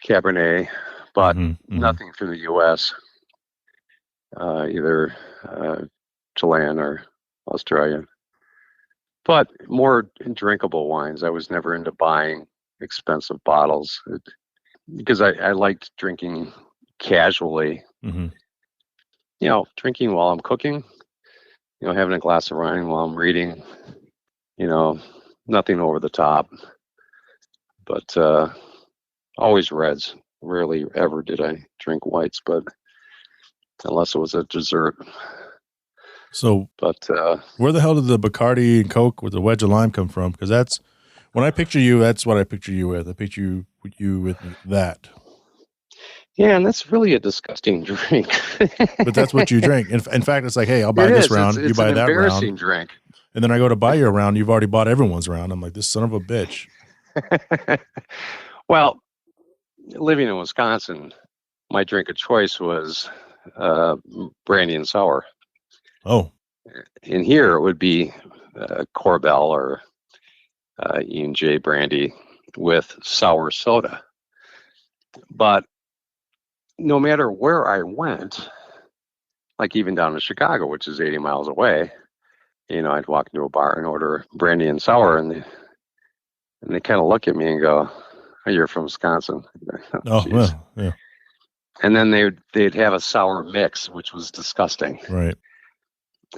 Cabernet, but nothing from the U.S., either Chilean or Australian. But more drinkable wines. I was never into buying expensive bottles because I liked drinking casually. Drinking while I'm cooking, having a glass of wine while I'm reading, nothing over the top. But always reds. Rarely ever did I drink whites, but unless it was a dessert. So, but where the hell did the Bacardi and Coke with the wedge of lime come from? Because that's when I picture you. That's what I picture you with. I picture you with that. Yeah, and that's really a disgusting drink. But that's what you drink. In fact, it's like, hey, I'll buy this round. It's you buy an that embarrassing round. Drink. And then I go to buy your round. You've already bought everyone's round. I'm like, this son of a bitch. Well, living in Wisconsin, my drink of choice was brandy and sour. Oh. In here, it would be Corbel or E&J brandy with sour soda. But no matter where I went, like even down to Chicago, which is 80 miles away, I'd walk into a bar and order brandy and sour, and they kind of look at me and go, "Oh, you're from Wisconsin." Oh, well, yeah. And then they'd have a sour mix, which was disgusting. Right.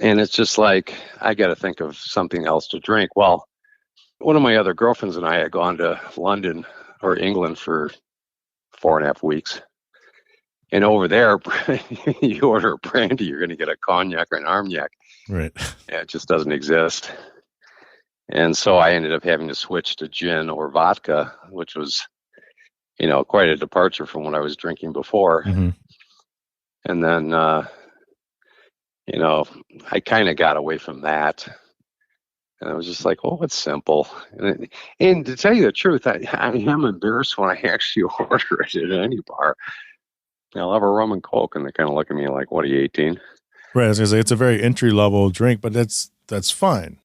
And it's just like, I got to think of something else to drink. Well, one of my other girlfriends and I had gone to London or England for 4.5 weeks. And over there, you order a brandy, you're going to get a cognac or an armagnac. Right. Yeah, it just doesn't exist. And so I ended up having to switch to gin or vodka, which was, quite a departure from what I was drinking before. And then, I kind of got away from that. And I was just like, oh, it's simple. And to tell you the truth, I am embarrassed when I actually order it at any bar. I'll have a rum and Coke, and they kind of look at me like, what are you, 18? Right. I was going to say, it's a very entry-level drink, but that's fine.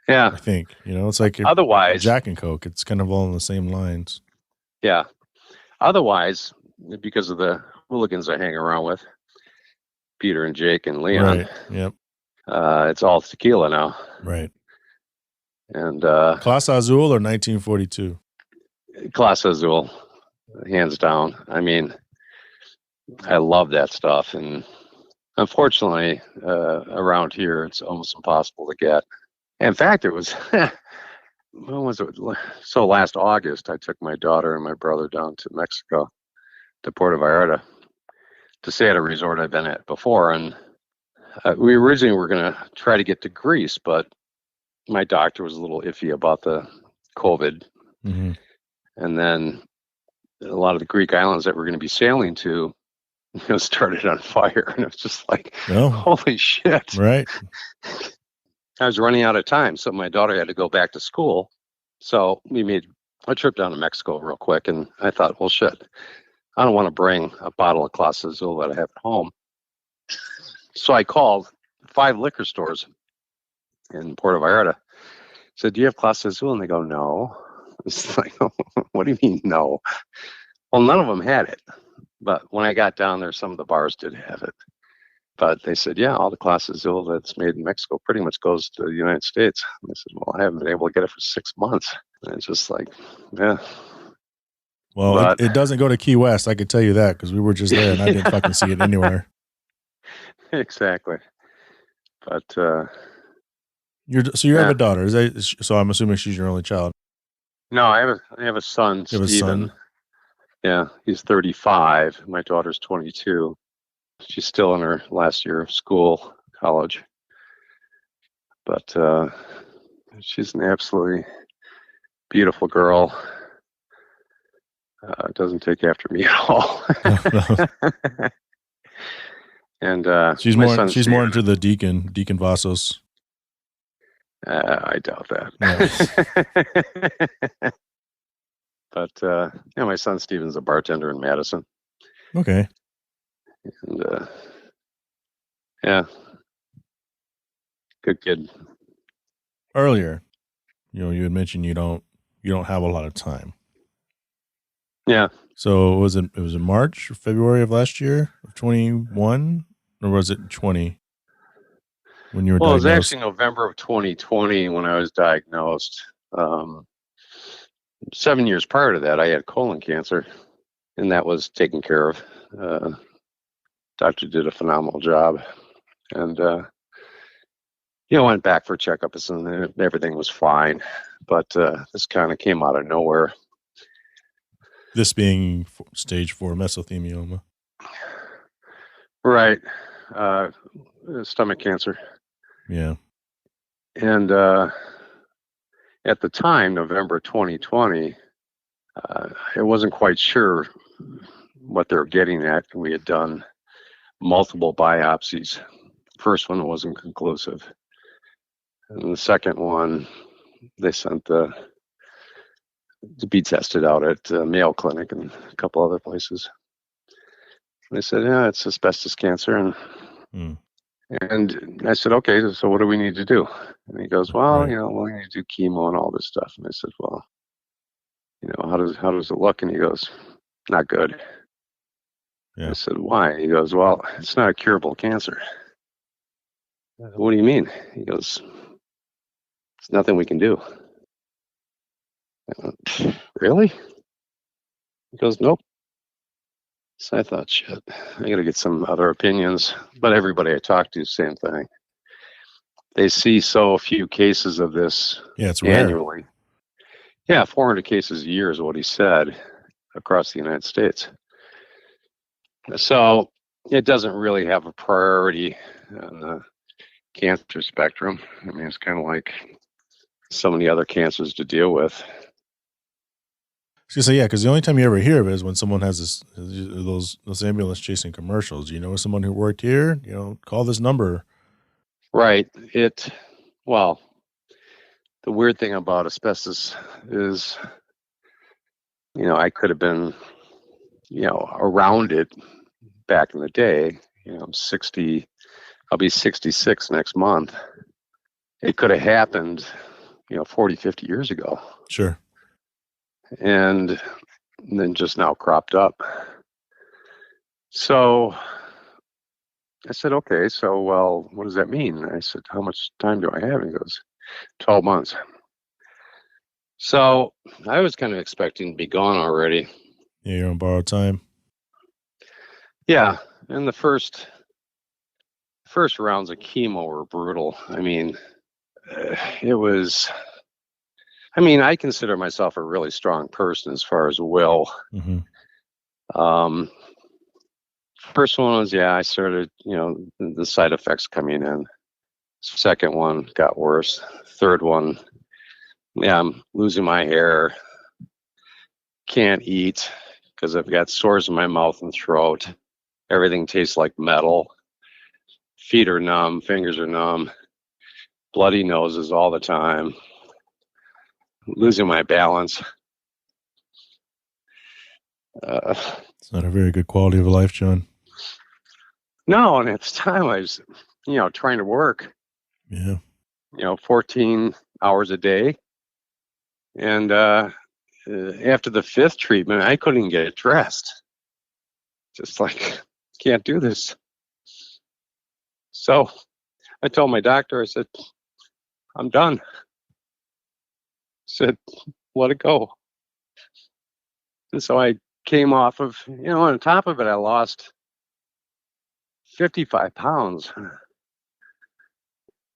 Yeah. I think, it's like otherwise Jack and Coke. It's kind of all in the same lines. Yeah. Otherwise, because of the hooligans I hang around with, Peter and Jake and Leon, right. Yep. It's all tequila now. Right. And Clase Azul or 1942? Clase Azul, hands down. I mean, I love that stuff. And unfortunately, around here, it's almost impossible to get. In fact, it was, when was it? So last August, I took my daughter and my brother down to Mexico, to Puerto Vallarta, to stay at a resort I've been at before. And we originally were going to try to get to Greece, but my doctor was a little iffy about the COVID. And then a lot of the Greek islands that we're going to be sailing to, started on fire. And it was just like, holy shit. Right. I was running out of time. So my daughter had to go back to school. So we made a trip down to Mexico real quick. And I thought, well, shit, I don't want to bring a bottle of Clase Azul that I have at home. So I called 5 liquor stores in Puerto Vallarta. Said, do you have Clase Azul? And they go, no. It's like, what do you mean, no? Well, none of them had it. But when I got down there, some of the bars did have it. But they said, yeah, all the Clase Azul that's made in Mexico pretty much goes to the United States. And I said, well, I haven't been able to get it for 6 months. And it's just like, yeah. Well, it doesn't go to Key West. I could tell you that because we were just there and I didn't fucking see it anywhere. Exactly. But you have a daughter. So I'm assuming she's your only child. No, I have a son, Steven. Son? Yeah, he's 35. My daughter's 22. She's still in her last year of school, college. But she's an absolutely beautiful girl. Doesn't take after me at all. And she's more into the Deacon Vasos. I doubt that. Yes. But my son Steven's a bartender in Madison. Okay. And yeah, good kid. earlier, you had mentioned you don't have a lot of time. Yeah. So it was in March or February of last year of 21, or was it 20 when you were Well, it was diagnosed? actually November of 2020 when I was diagnosed. 7 years prior to that, I had colon cancer, and that was taken care of. Doctor did a phenomenal job, and went back for checkups, and everything was fine. But this kind of came out of nowhere. This being stage 4 mesothelioma. Right. Stomach cancer. Yeah. And at the time, November 2020, I wasn't quite sure what they were getting at. We had done multiple biopsies. First one wasn't conclusive. And the second one, they sent to be tested out at Mayo Clinic and a couple other places. They said, yeah, it's asbestos cancer. And I said, okay, so what do we need to do? And he goes, well, Right. we need to do chemo and all this stuff. And I said, well, how does it look? And he goes, not good. Yeah. I said, why? He goes, well, it's not a curable cancer. What do you mean? He goes, it's nothing we can do. Really? He goes, nope. So I thought, shit, I got to get some other opinions. But everybody I talked to, same thing. They see so few cases of this It's rare. annually. Yeah, 400 cases a year is what he said across the United States. So it doesn't really have a priority on the cancer spectrum. I mean, it's kind of like so many other cancers to deal with. So yeah, because the only time you ever hear of it is when someone has those ambulance chasing commercials. You know someone who worked here? Call this number. Right. Well, the weird thing about asbestos is, I could have been, around it back in the day. I'm 60. I'll be 66 next month. It could have happened, 40, 50 years ago. Sure. And then just now cropped up. So I said, okay, so, well, what does that mean? I said, how much time do I have? And he goes, 12 months. So I was kind of expecting to be gone already. Yeah, you're on borrowed time. Yeah. And the first rounds of chemo were brutal. I mean, I consider myself a really strong person as far as will. Mm-hmm. First one was, I started, the side effects coming in. Second one got worse. Third one, I'm losing my hair. Can't eat because I've got sores in my mouth and throat. Everything tastes like metal. Feet are numb, fingers are numb. Bloody noses all the time. Losing my balance. It's not a very good quality of life, John. No, and at the time I was, trying to work. Yeah. 14 hours a day. And after the 5th treatment, I couldn't even get dressed. Just like, can't do this. So I told my doctor, I said, I'm done. Said, let it go. And so I came off of, on top of it, I lost 55 pounds.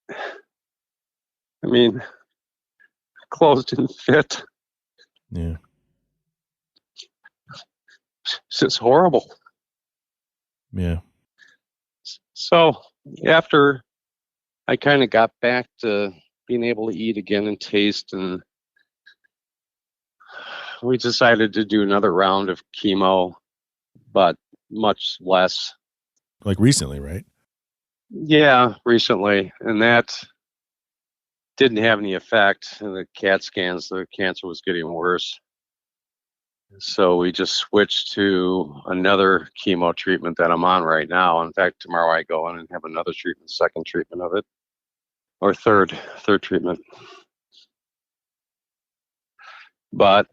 I mean, clothes didn't fit. Yeah. It's just horrible. Yeah. So after I kind of got back to being able to eat again and taste, and we decided to do another round of chemo, but much less. Like recently, right? Yeah, recently. And that didn't have any effect. In the CAT scans, the cancer was getting worse. So we just switched to another chemo treatment that I'm on right now. In fact, tomorrow I go in and have another treatment, second treatment of it. or third treatment. But,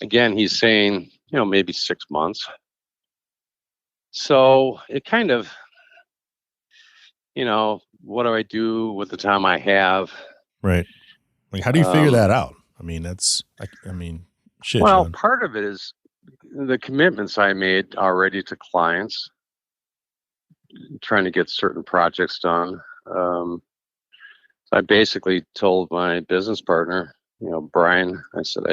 again, he's saying, maybe 6 months. So it kind of, what do I do with the time I have? Right. Like, how do you figure that out? I mean, shit. Well, John. part of it is the commitments I made already to clients, trying to get certain projects done. I basically told my business partner, Brian, I said,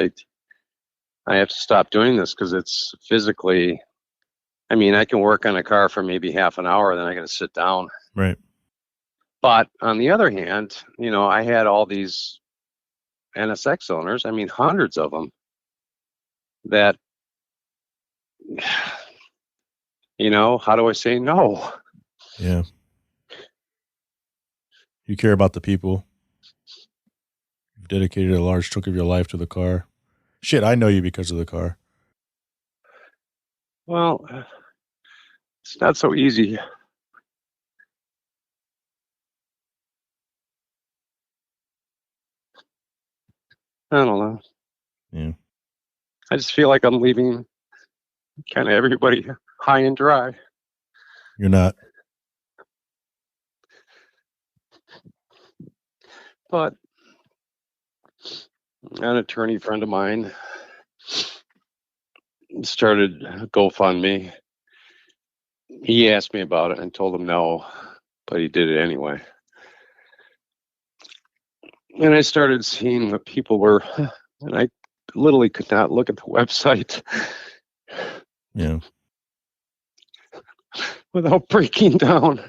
I have to stop doing this because it's physically, I can work on a car for maybe half an hour, then I got to sit down. Right. But on the other hand, I had all these NSX owners, hundreds of them, that, how do I say no? Yeah. You care about the people. You've dedicated a large chunk of your life to the car. Shit, I know you because of the car. Well, it's not so easy. I don't know. Yeah. I just feel like I'm leaving kind of everybody high and dry. You're not. But an attorney friend of mine started GoFundMe. He asked me about it and told him no, but he did it anyway. And I started seeing what people were, and I literally could not look at the website. Yeah. Without breaking down.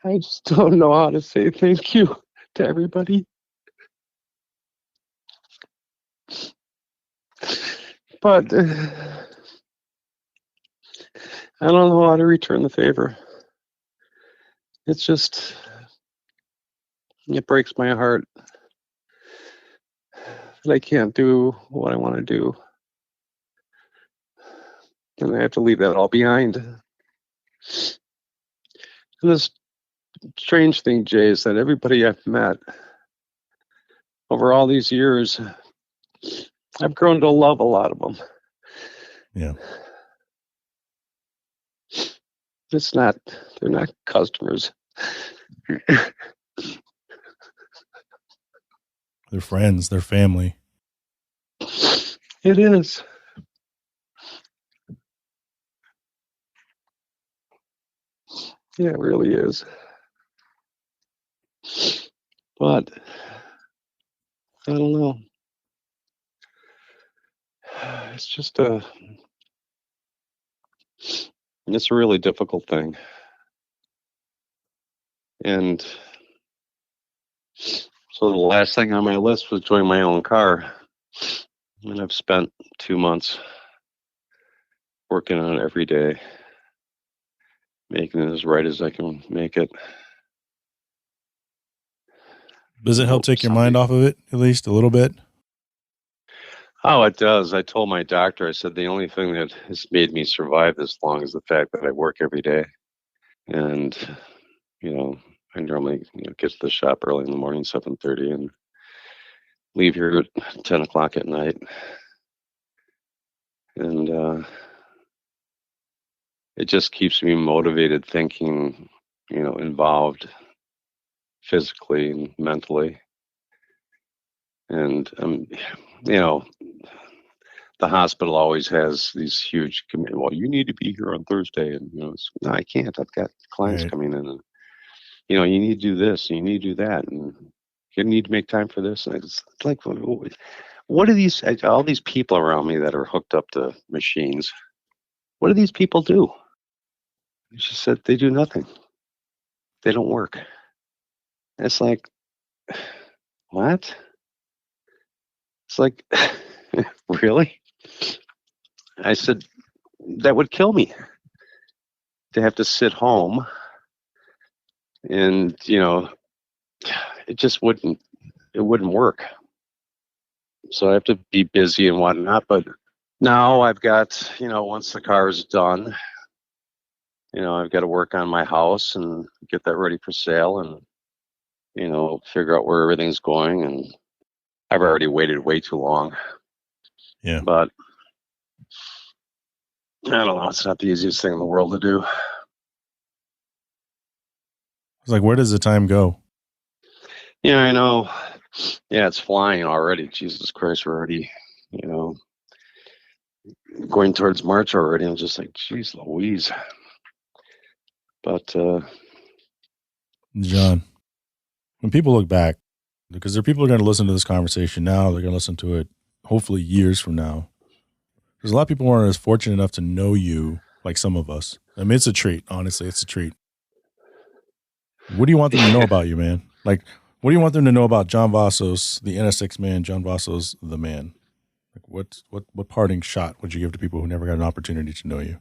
I just don't know how to say thank you to everybody. But I don't know how to return the favor. It's just, it breaks my heart that I can't do what I want to do. And I have to leave that all behind. And this strange thing, Jay, is that everybody I've met over all these years, I've grown to love a lot of them. Yeah. They're not customers. They're friends. They're family. It is. Yeah, it really is. But I don't know. It's just it's a really difficult thing. And so the last thing on my list was doing my own car. And I've spent 2 months working on it every day, making it as right as I can make it. Does it help take your mind off of it, at least a little bit? Oh, it does. I told my doctor, I said, the only thing that has made me survive this long is the fact that I work every day. And, I normally get to the shop early in the morning, 7:30, and leave here at 10 o'clock at night. And it just keeps me motivated, thinking, involved physically and mentally. And, the hospital always has these huge commitments. Well, you need to be here on Thursday. And, no, I can't. I've got clients coming in. And, you need to do this. And you need to do that. And you need to make time for this. And it's like, what are all these people around me that are hooked up to machines? What do these people do? She said, they do nothing. They don't work. It's like, what? It's like, really? I said, that would kill me to have to sit home and, it just wouldn't work. So I have to be busy and whatnot. But now I've got, once the car is done, I've got to work on my house and get that ready for sale and, figure out where everything's going. And I've already waited way too long. Yeah. But I don't know. It's not the easiest thing in the world to do. It's like, where does the time go? Yeah, I know. Yeah, it's flying already. Jesus Christ, we're already, going towards March already. I'm just like, geez Louise. But John, when people look back, because there are people who are going to listen to this conversation now, they're going to listen to it hopefully years from now. There's a lot of people who aren't as fortunate enough to know you like some of us. I mean, it's a treat. Honestly, it's a treat. What do you want them to know about you, man? Like, what do you want them to know about John Vasos, the NSX man, John Vasos, the man? Like, what parting shot would you give to people who never got an opportunity to know you?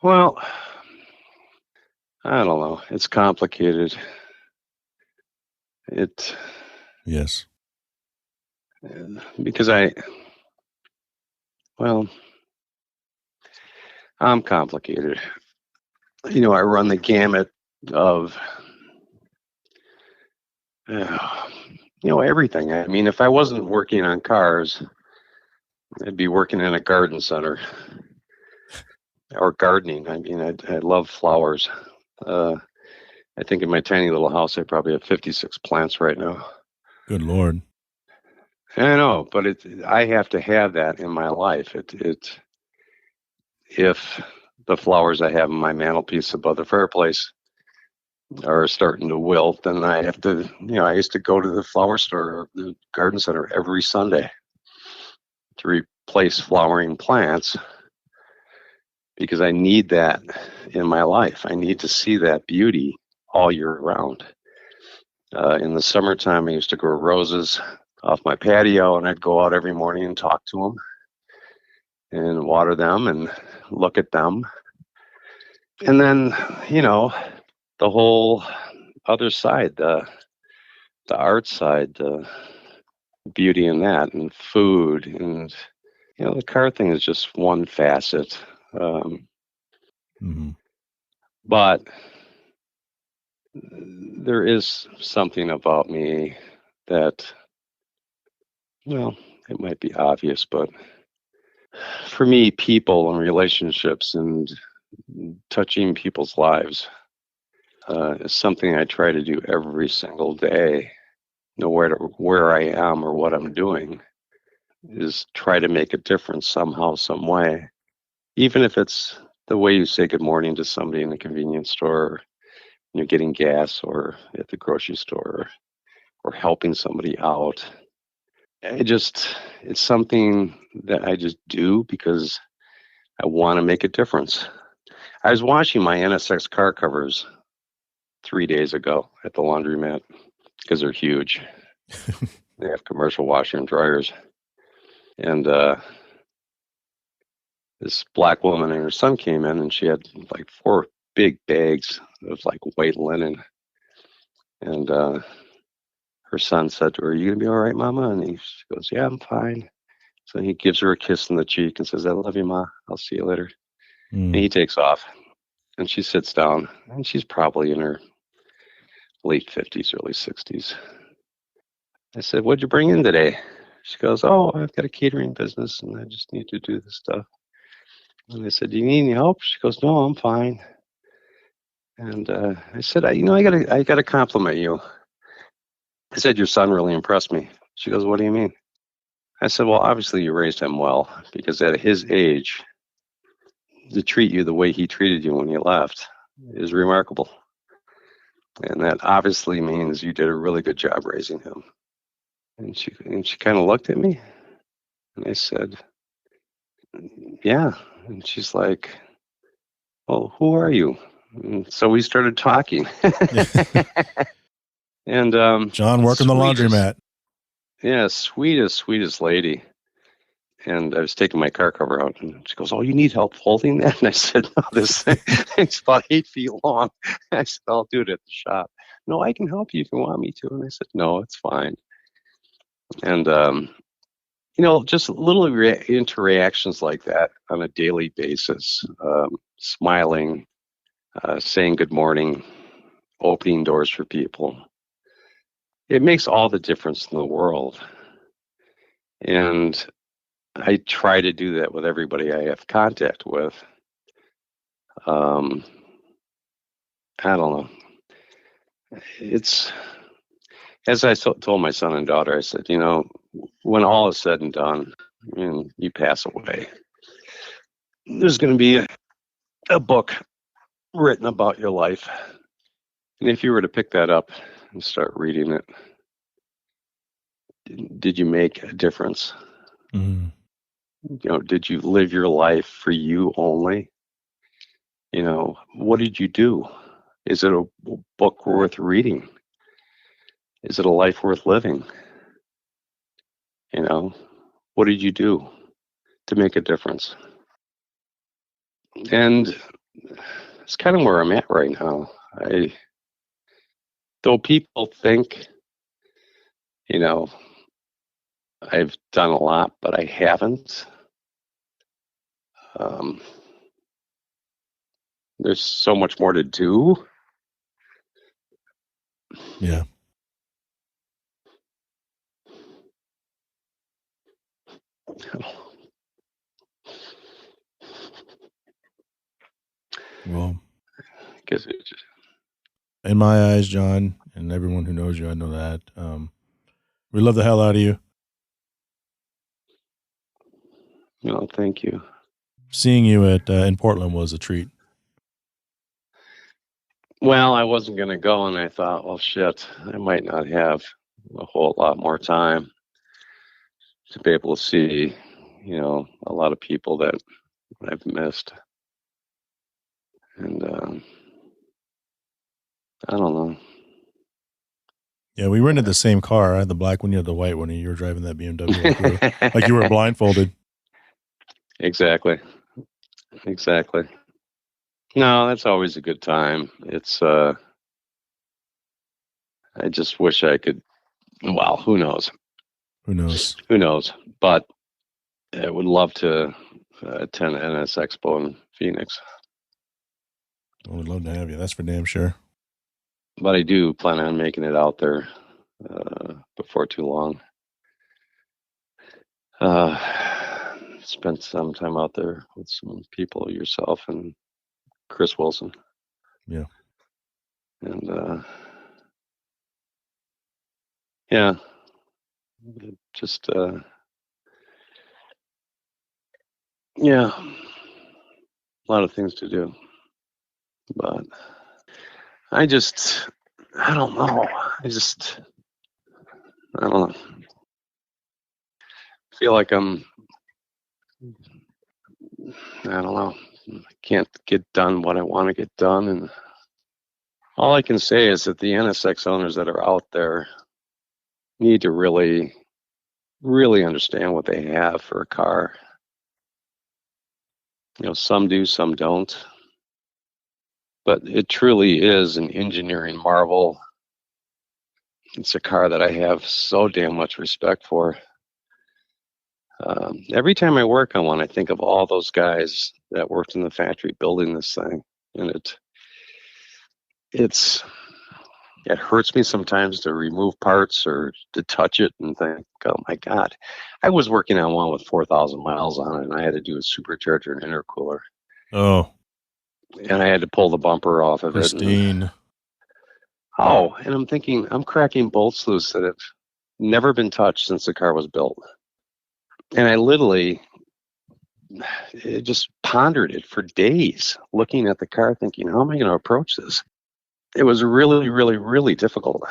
well, I don't know. It's complicated. Yes. Because I'm complicated. I run the gamut of, everything. I mean, if I wasn't working on cars, I'd be working in a garden center or gardening. I mean, I love flowers. I think in my tiny little house, I probably have 56 plants right now. Good Lord. I know, but I have to have that in my life. If the flowers I have in my mantelpiece above the fireplace are starting to wilt, then I have to, I used to go to the flower store or the garden center every Sunday to replace flowering plants because I need that in my life. I need to see that beauty all year round. In the summertime, I used to grow roses off my patio, and I'd go out every morning and talk to them and water them and look at them. And then, the whole other side, the art side, the beauty in that, and food, and the car thing is just one facet. But there is something about me that, it might be obvious, but for me, people and relationships and touching people's lives is something I try to do every single day, no matter where I am or what I'm doing, is try to make a difference somehow, some way. Even if it's the way you say good morning to somebody in a convenience store, getting gas, or at the grocery store, or helping somebody out. It's something that I just do because I want to make a difference. I was washing my NSX car covers 3 days ago at the laundromat because they're huge. They have commercial washer and dryers. And this black woman and her son came in, and she had like 4 big bags of like white linen. And her son said to her, "Are you going to be all right, Mama?" And she goes, "Yeah, I'm fine." So he gives her a kiss on the cheek and says, "I love you, Ma. I'll see you later." And he takes off. And she sits down, and she's probably in her late 50s, early 60s. I said, "What'd you bring in today?" She goes, "Oh, I've got a catering business, and I just need to do this stuff." And I said, "Do you need any help?" She goes, "No, I'm fine." And I said, I gotta compliment you." I said, "Your son really impressed me." She goes, "What do you mean?" I said, "Well, obviously you raised him well, because at his age, to treat you the way he treated you when you left is remarkable. And that obviously means you did a really good job raising him." And she kind of looked at me, and I said, "Yeah." And she's like, "Well, who are you?" And so we started talking. And John working the laundromat. Yeah, sweetest lady. And I was taking my car cover out, and she goes, "Oh, you need help folding that?" And I said, "No, this thing's about 8 feet long." I said, "I'll do it at the shop." "No, I can help you if you want me to." And I said, "No, it's fine." And just little interactions like that on a daily basis, smiling, saying good morning, opening doors for people. It makes all the difference in the world. And I try to do that with everybody I have contact with. I don't know. It's, as I told my son and daughter, I said, when all is said and done and you pass away, there's going to be a book written about your life. And if you were to pick that up and start reading it, did you make a difference? Mm. Did you live your life for you only? What did you do? Is it a book worth reading? Is it a life worth living? What did you do to make a difference? And it's kind of where I'm at right now. Though people think, I've done a lot, but I haven't. There's so much more to do. Yeah. Well, Guess it just, in my eyes, John, and everyone who knows you, I know that. We love the hell out of you. thank you. Seeing you in Portland was a treat. Well, I wasn't going to go, and I thought, well, shit, I might not have a whole lot more time to be able to see, a lot of people that I've missed. And I don't know. Yeah, we rented the same car. I had the black one, you had the white one, and you were driving that BMW like you were blindfolded. Exactly. No, that's always a good time. It's I just wish I could. Well, who knows? Who knows? But I would love to attend NS Expo in Phoenix. Well, we'd love to have you. That's for damn sure. But I do plan on making it out there before too long. Spent some time out there with some people, yourself and Chris Wilson. Yeah. And yeah, just yeah, a lot of things to do. But I don't know. I don't know. Feel like I don't know. I can't get done what I want to get done. And all I can say is that the NSX owners that are out there need to really, really understand what they have for a car. Some do, some don't. But it truly is an engineering marvel. It's a car that I have so damn much respect for. Every time I work on one, I think of all those guys that worked in the factory building this thing. And it hurts me sometimes to remove parts or to touch it and think, oh my God. I was working on one with 4,000 miles on it, and I had to do a supercharger and intercooler. Oh. And I had to pull the bumper off of Pristine. it. And I'm thinking, I'm cracking bolts loose that have never been touched since the car was built. And I literally just pondered it for days, looking at the car, thinking, how am I going to approach this? It was really, really, really difficult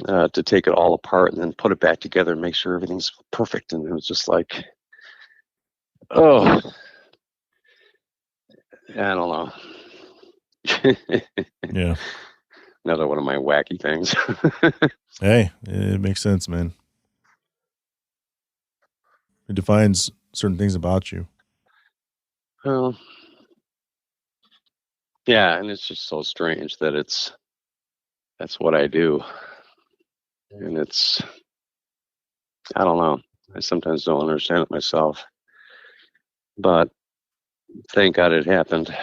to take it all apart and then put it back together and make sure everything's perfect. And it was just like, oh, I don't know. Yeah. Another one of my wacky things. Hey, it makes sense, man. It defines certain things about you. Well, yeah, and it's just so strange that that's what I do. And I don't know. I sometimes don't understand it myself. But thank God it happened.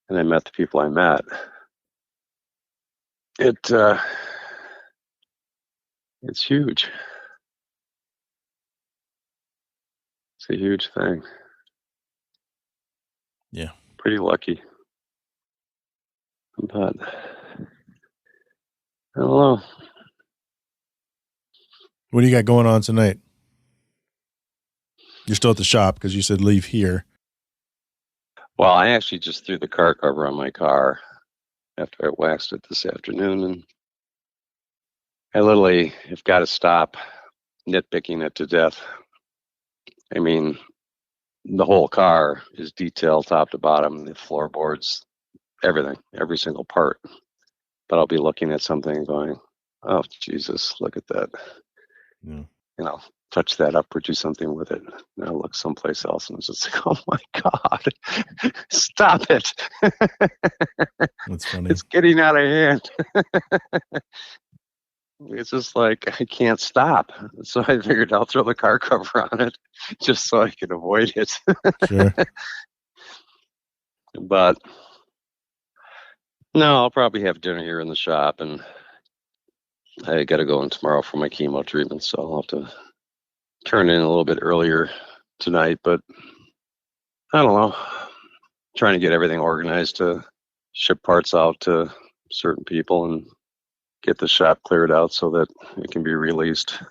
And I met the people I met. It's huge. It's a huge thing. Yeah. Pretty lucky. But I don't know. What do you got going on tonight? You're still at the shop because you said leave here. Well, I actually just threw the car cover on my car after I waxed it this afternoon, and I literally have got to stop nitpicking it to death. I mean, the whole car is detailed top to bottom, the floorboards, everything, every single part. But I'll be looking at something and going, oh, Jesus, look at that. Yeah. You know, touch that up or do something with it. And I'll look someplace else and it's just like, oh my God, stop it. That's funny. It's getting out of hand. It's just like, I can't stop. So I figured I'll throw the car cover on it just so I can avoid it. Sure. But no, I'll probably have dinner here in the shop, and I got to go in tomorrow for my chemo treatment, so I'll have to turn in a little bit earlier tonight. But I don't know, trying to get everything organized to ship parts out to certain people and get the shop cleared out so that it can be released,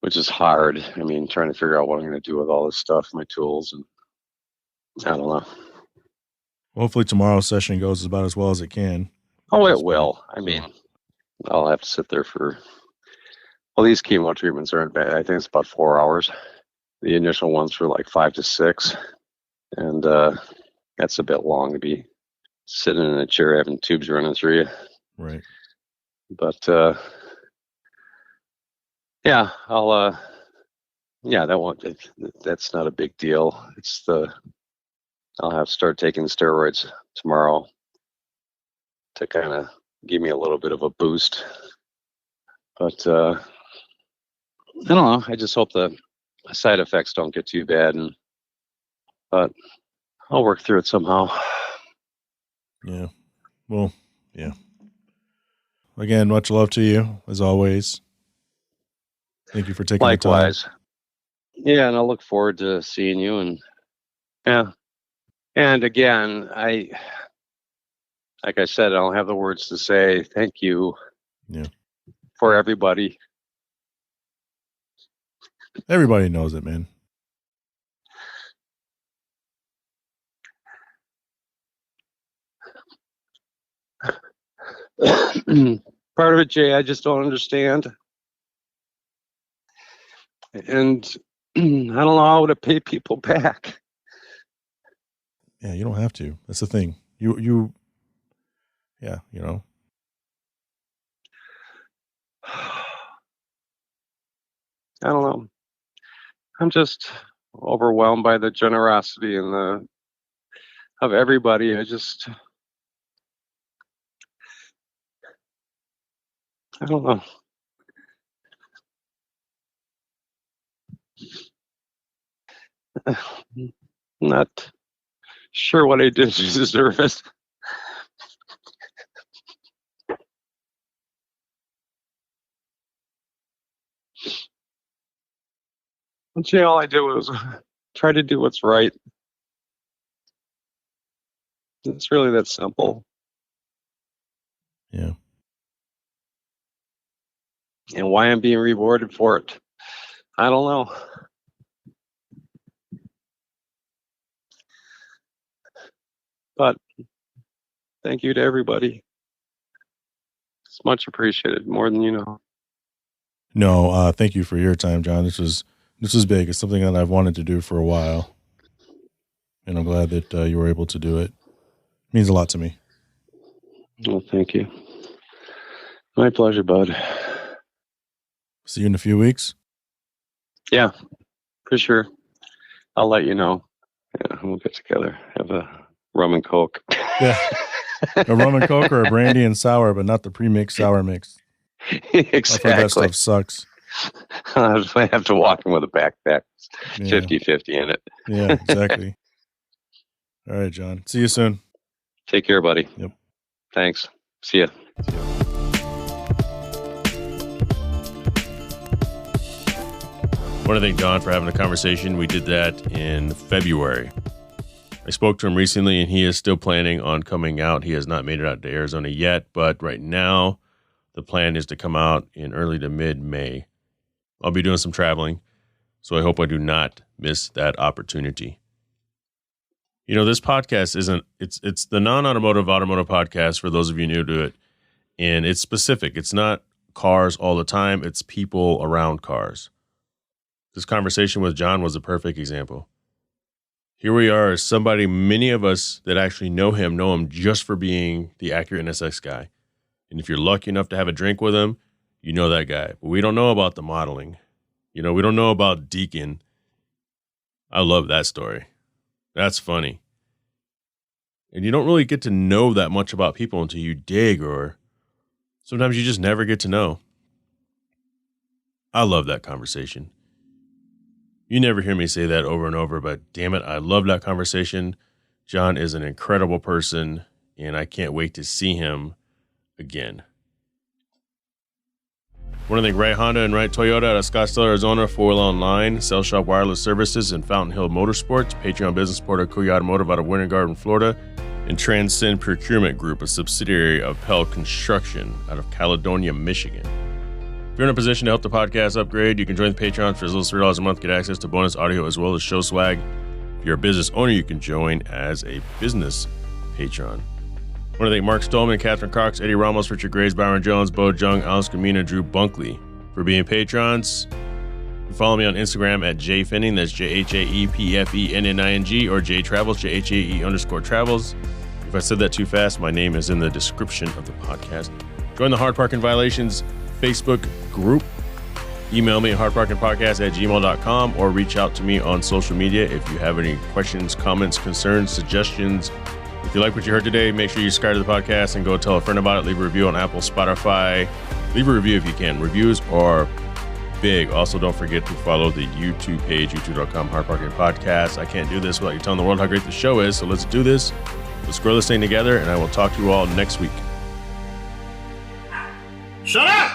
which is hard. I mean, trying to figure out what I'm going to do with all this stuff, my tools, and I don't know. Hopefully tomorrow's session goes about as well as it can. Oh, it will. I mean, I'll have to sit there for, well, these chemo treatments aren't bad. I think it's about 4 hours. The initial ones were like 5 to 6. And that's a bit long to be sitting in a chair having tubes running through you. Right. But yeah, I'll that's not a big deal. I'll have to start taking the steroids tomorrow to kind of give me a little bit of a boost. But I don't know. I just hope the side effects don't get too bad, but I'll work through it somehow. Yeah. Well, yeah. Again, much love to you, as always. Thank you for taking Likewise. the time. Yeah, and I look forward to seeing you. And yeah. And again, like I said, I don't have the words to say thank you for everybody. Everybody knows it, man. Part of it, Jay, I just don't understand. And I don't know how to pay people back. Yeah, you don't have to. That's the thing. You yeah, you know. I don't know. I'm just overwhelmed by the generosity and of everybody. I don't know. Not sure what I did to deserve it. Jay, all I did was try to do what's right. It's really that simple. Yeah. And why I'm being rewarded for it, I don't know. But thank you to everybody. It's much appreciated, more than you know. No, thank you for your time, John. This was big. It's something that I've wanted to do for a while, and I'm glad that you were able to do it. It means a lot to me. Well, thank you. My pleasure, bud. See you in a few weeks. Yeah, for sure. I'll let you know. Yeah, we'll get together. Have a rum and Coke. Yeah. A rum and Coke or a brandy and sour, but not the pre-mixed sour mix. Exactly. That stuff sucks. I have to walk in with a backpack. Yeah. 50-50 in it. Yeah, exactly. All right, John. See you soon. Take care, buddy. Yep. Thanks. See ya. I want to thank John for having the conversation. We did that in February. I spoke to him recently, and he is still planning on coming out. He has not made it out to Arizona yet, but right now the plan is to come out in early to mid-May. I'll be doing some traveling, so I hope I do not miss that opportunity. You know, this podcast it's the non-automotive podcast for those of you new to it, and it's specific. It's not cars all the time. It's people around cars. This conversation with John was a perfect example. Here we are, somebody, many of us that actually know him just for being the Acura NSX guy. And if you're lucky enough to have a drink with him, you know that guy. But we don't know about the modeling. You know, we don't know about Deacon. I love that story. That's funny. And you don't really get to know that much about people until you dig, or sometimes you just never get to know. I love that conversation. You never hear me say that over and over, but damn it, I love that conversation. John is an incredible person, and I can't wait to see him again. I want to thank Wright Honda and Wright Toyota out of Scottsdale, Arizona, 4Wheel Online, Cell Shop Wireless Services, and Fountain Hill Motorsports, Patreon Business Supporter Kuya Automotive out of Winter Garden, Florida, and Transcend Procurement Group, a subsidiary of Pell Construction out of Caledonia, Michigan. If you're in a position to help the podcast upgrade, you can join the Patreon for as little as $3 a month, get access to bonus audio as well as show swag. If you're a business owner, you can join as a business patron. I want to thank Mark Stolman, Catherine Cox, Eddie Ramos, Richard Graves, Byron Jones, Bo Jung, Alice Camina, Drew Bunkley for being patrons. You can follow me on Instagram at jfenning, that's JHAEPFENNING, or jtravels, JHAE_travels. If I said that too fast, my name is in the description of the podcast. Join the Hard Parking Violations Facebook group. Email me at hardparkingpodcast@gmail.com or reach out to me on social media if you have any questions, comments, concerns, suggestions. If you like what you heard today, make sure you subscribe to the podcast and go tell a friend about it. Leave a review on Apple, Spotify. Leave a review if you can. Reviews are big. Also, don't forget to follow the YouTube page, youtube.com, Hard Parking Podcast. I can't do this without you telling the world how great the show is, so let's do this. Let's grow this thing together, and I will talk to you all next week. Shut up!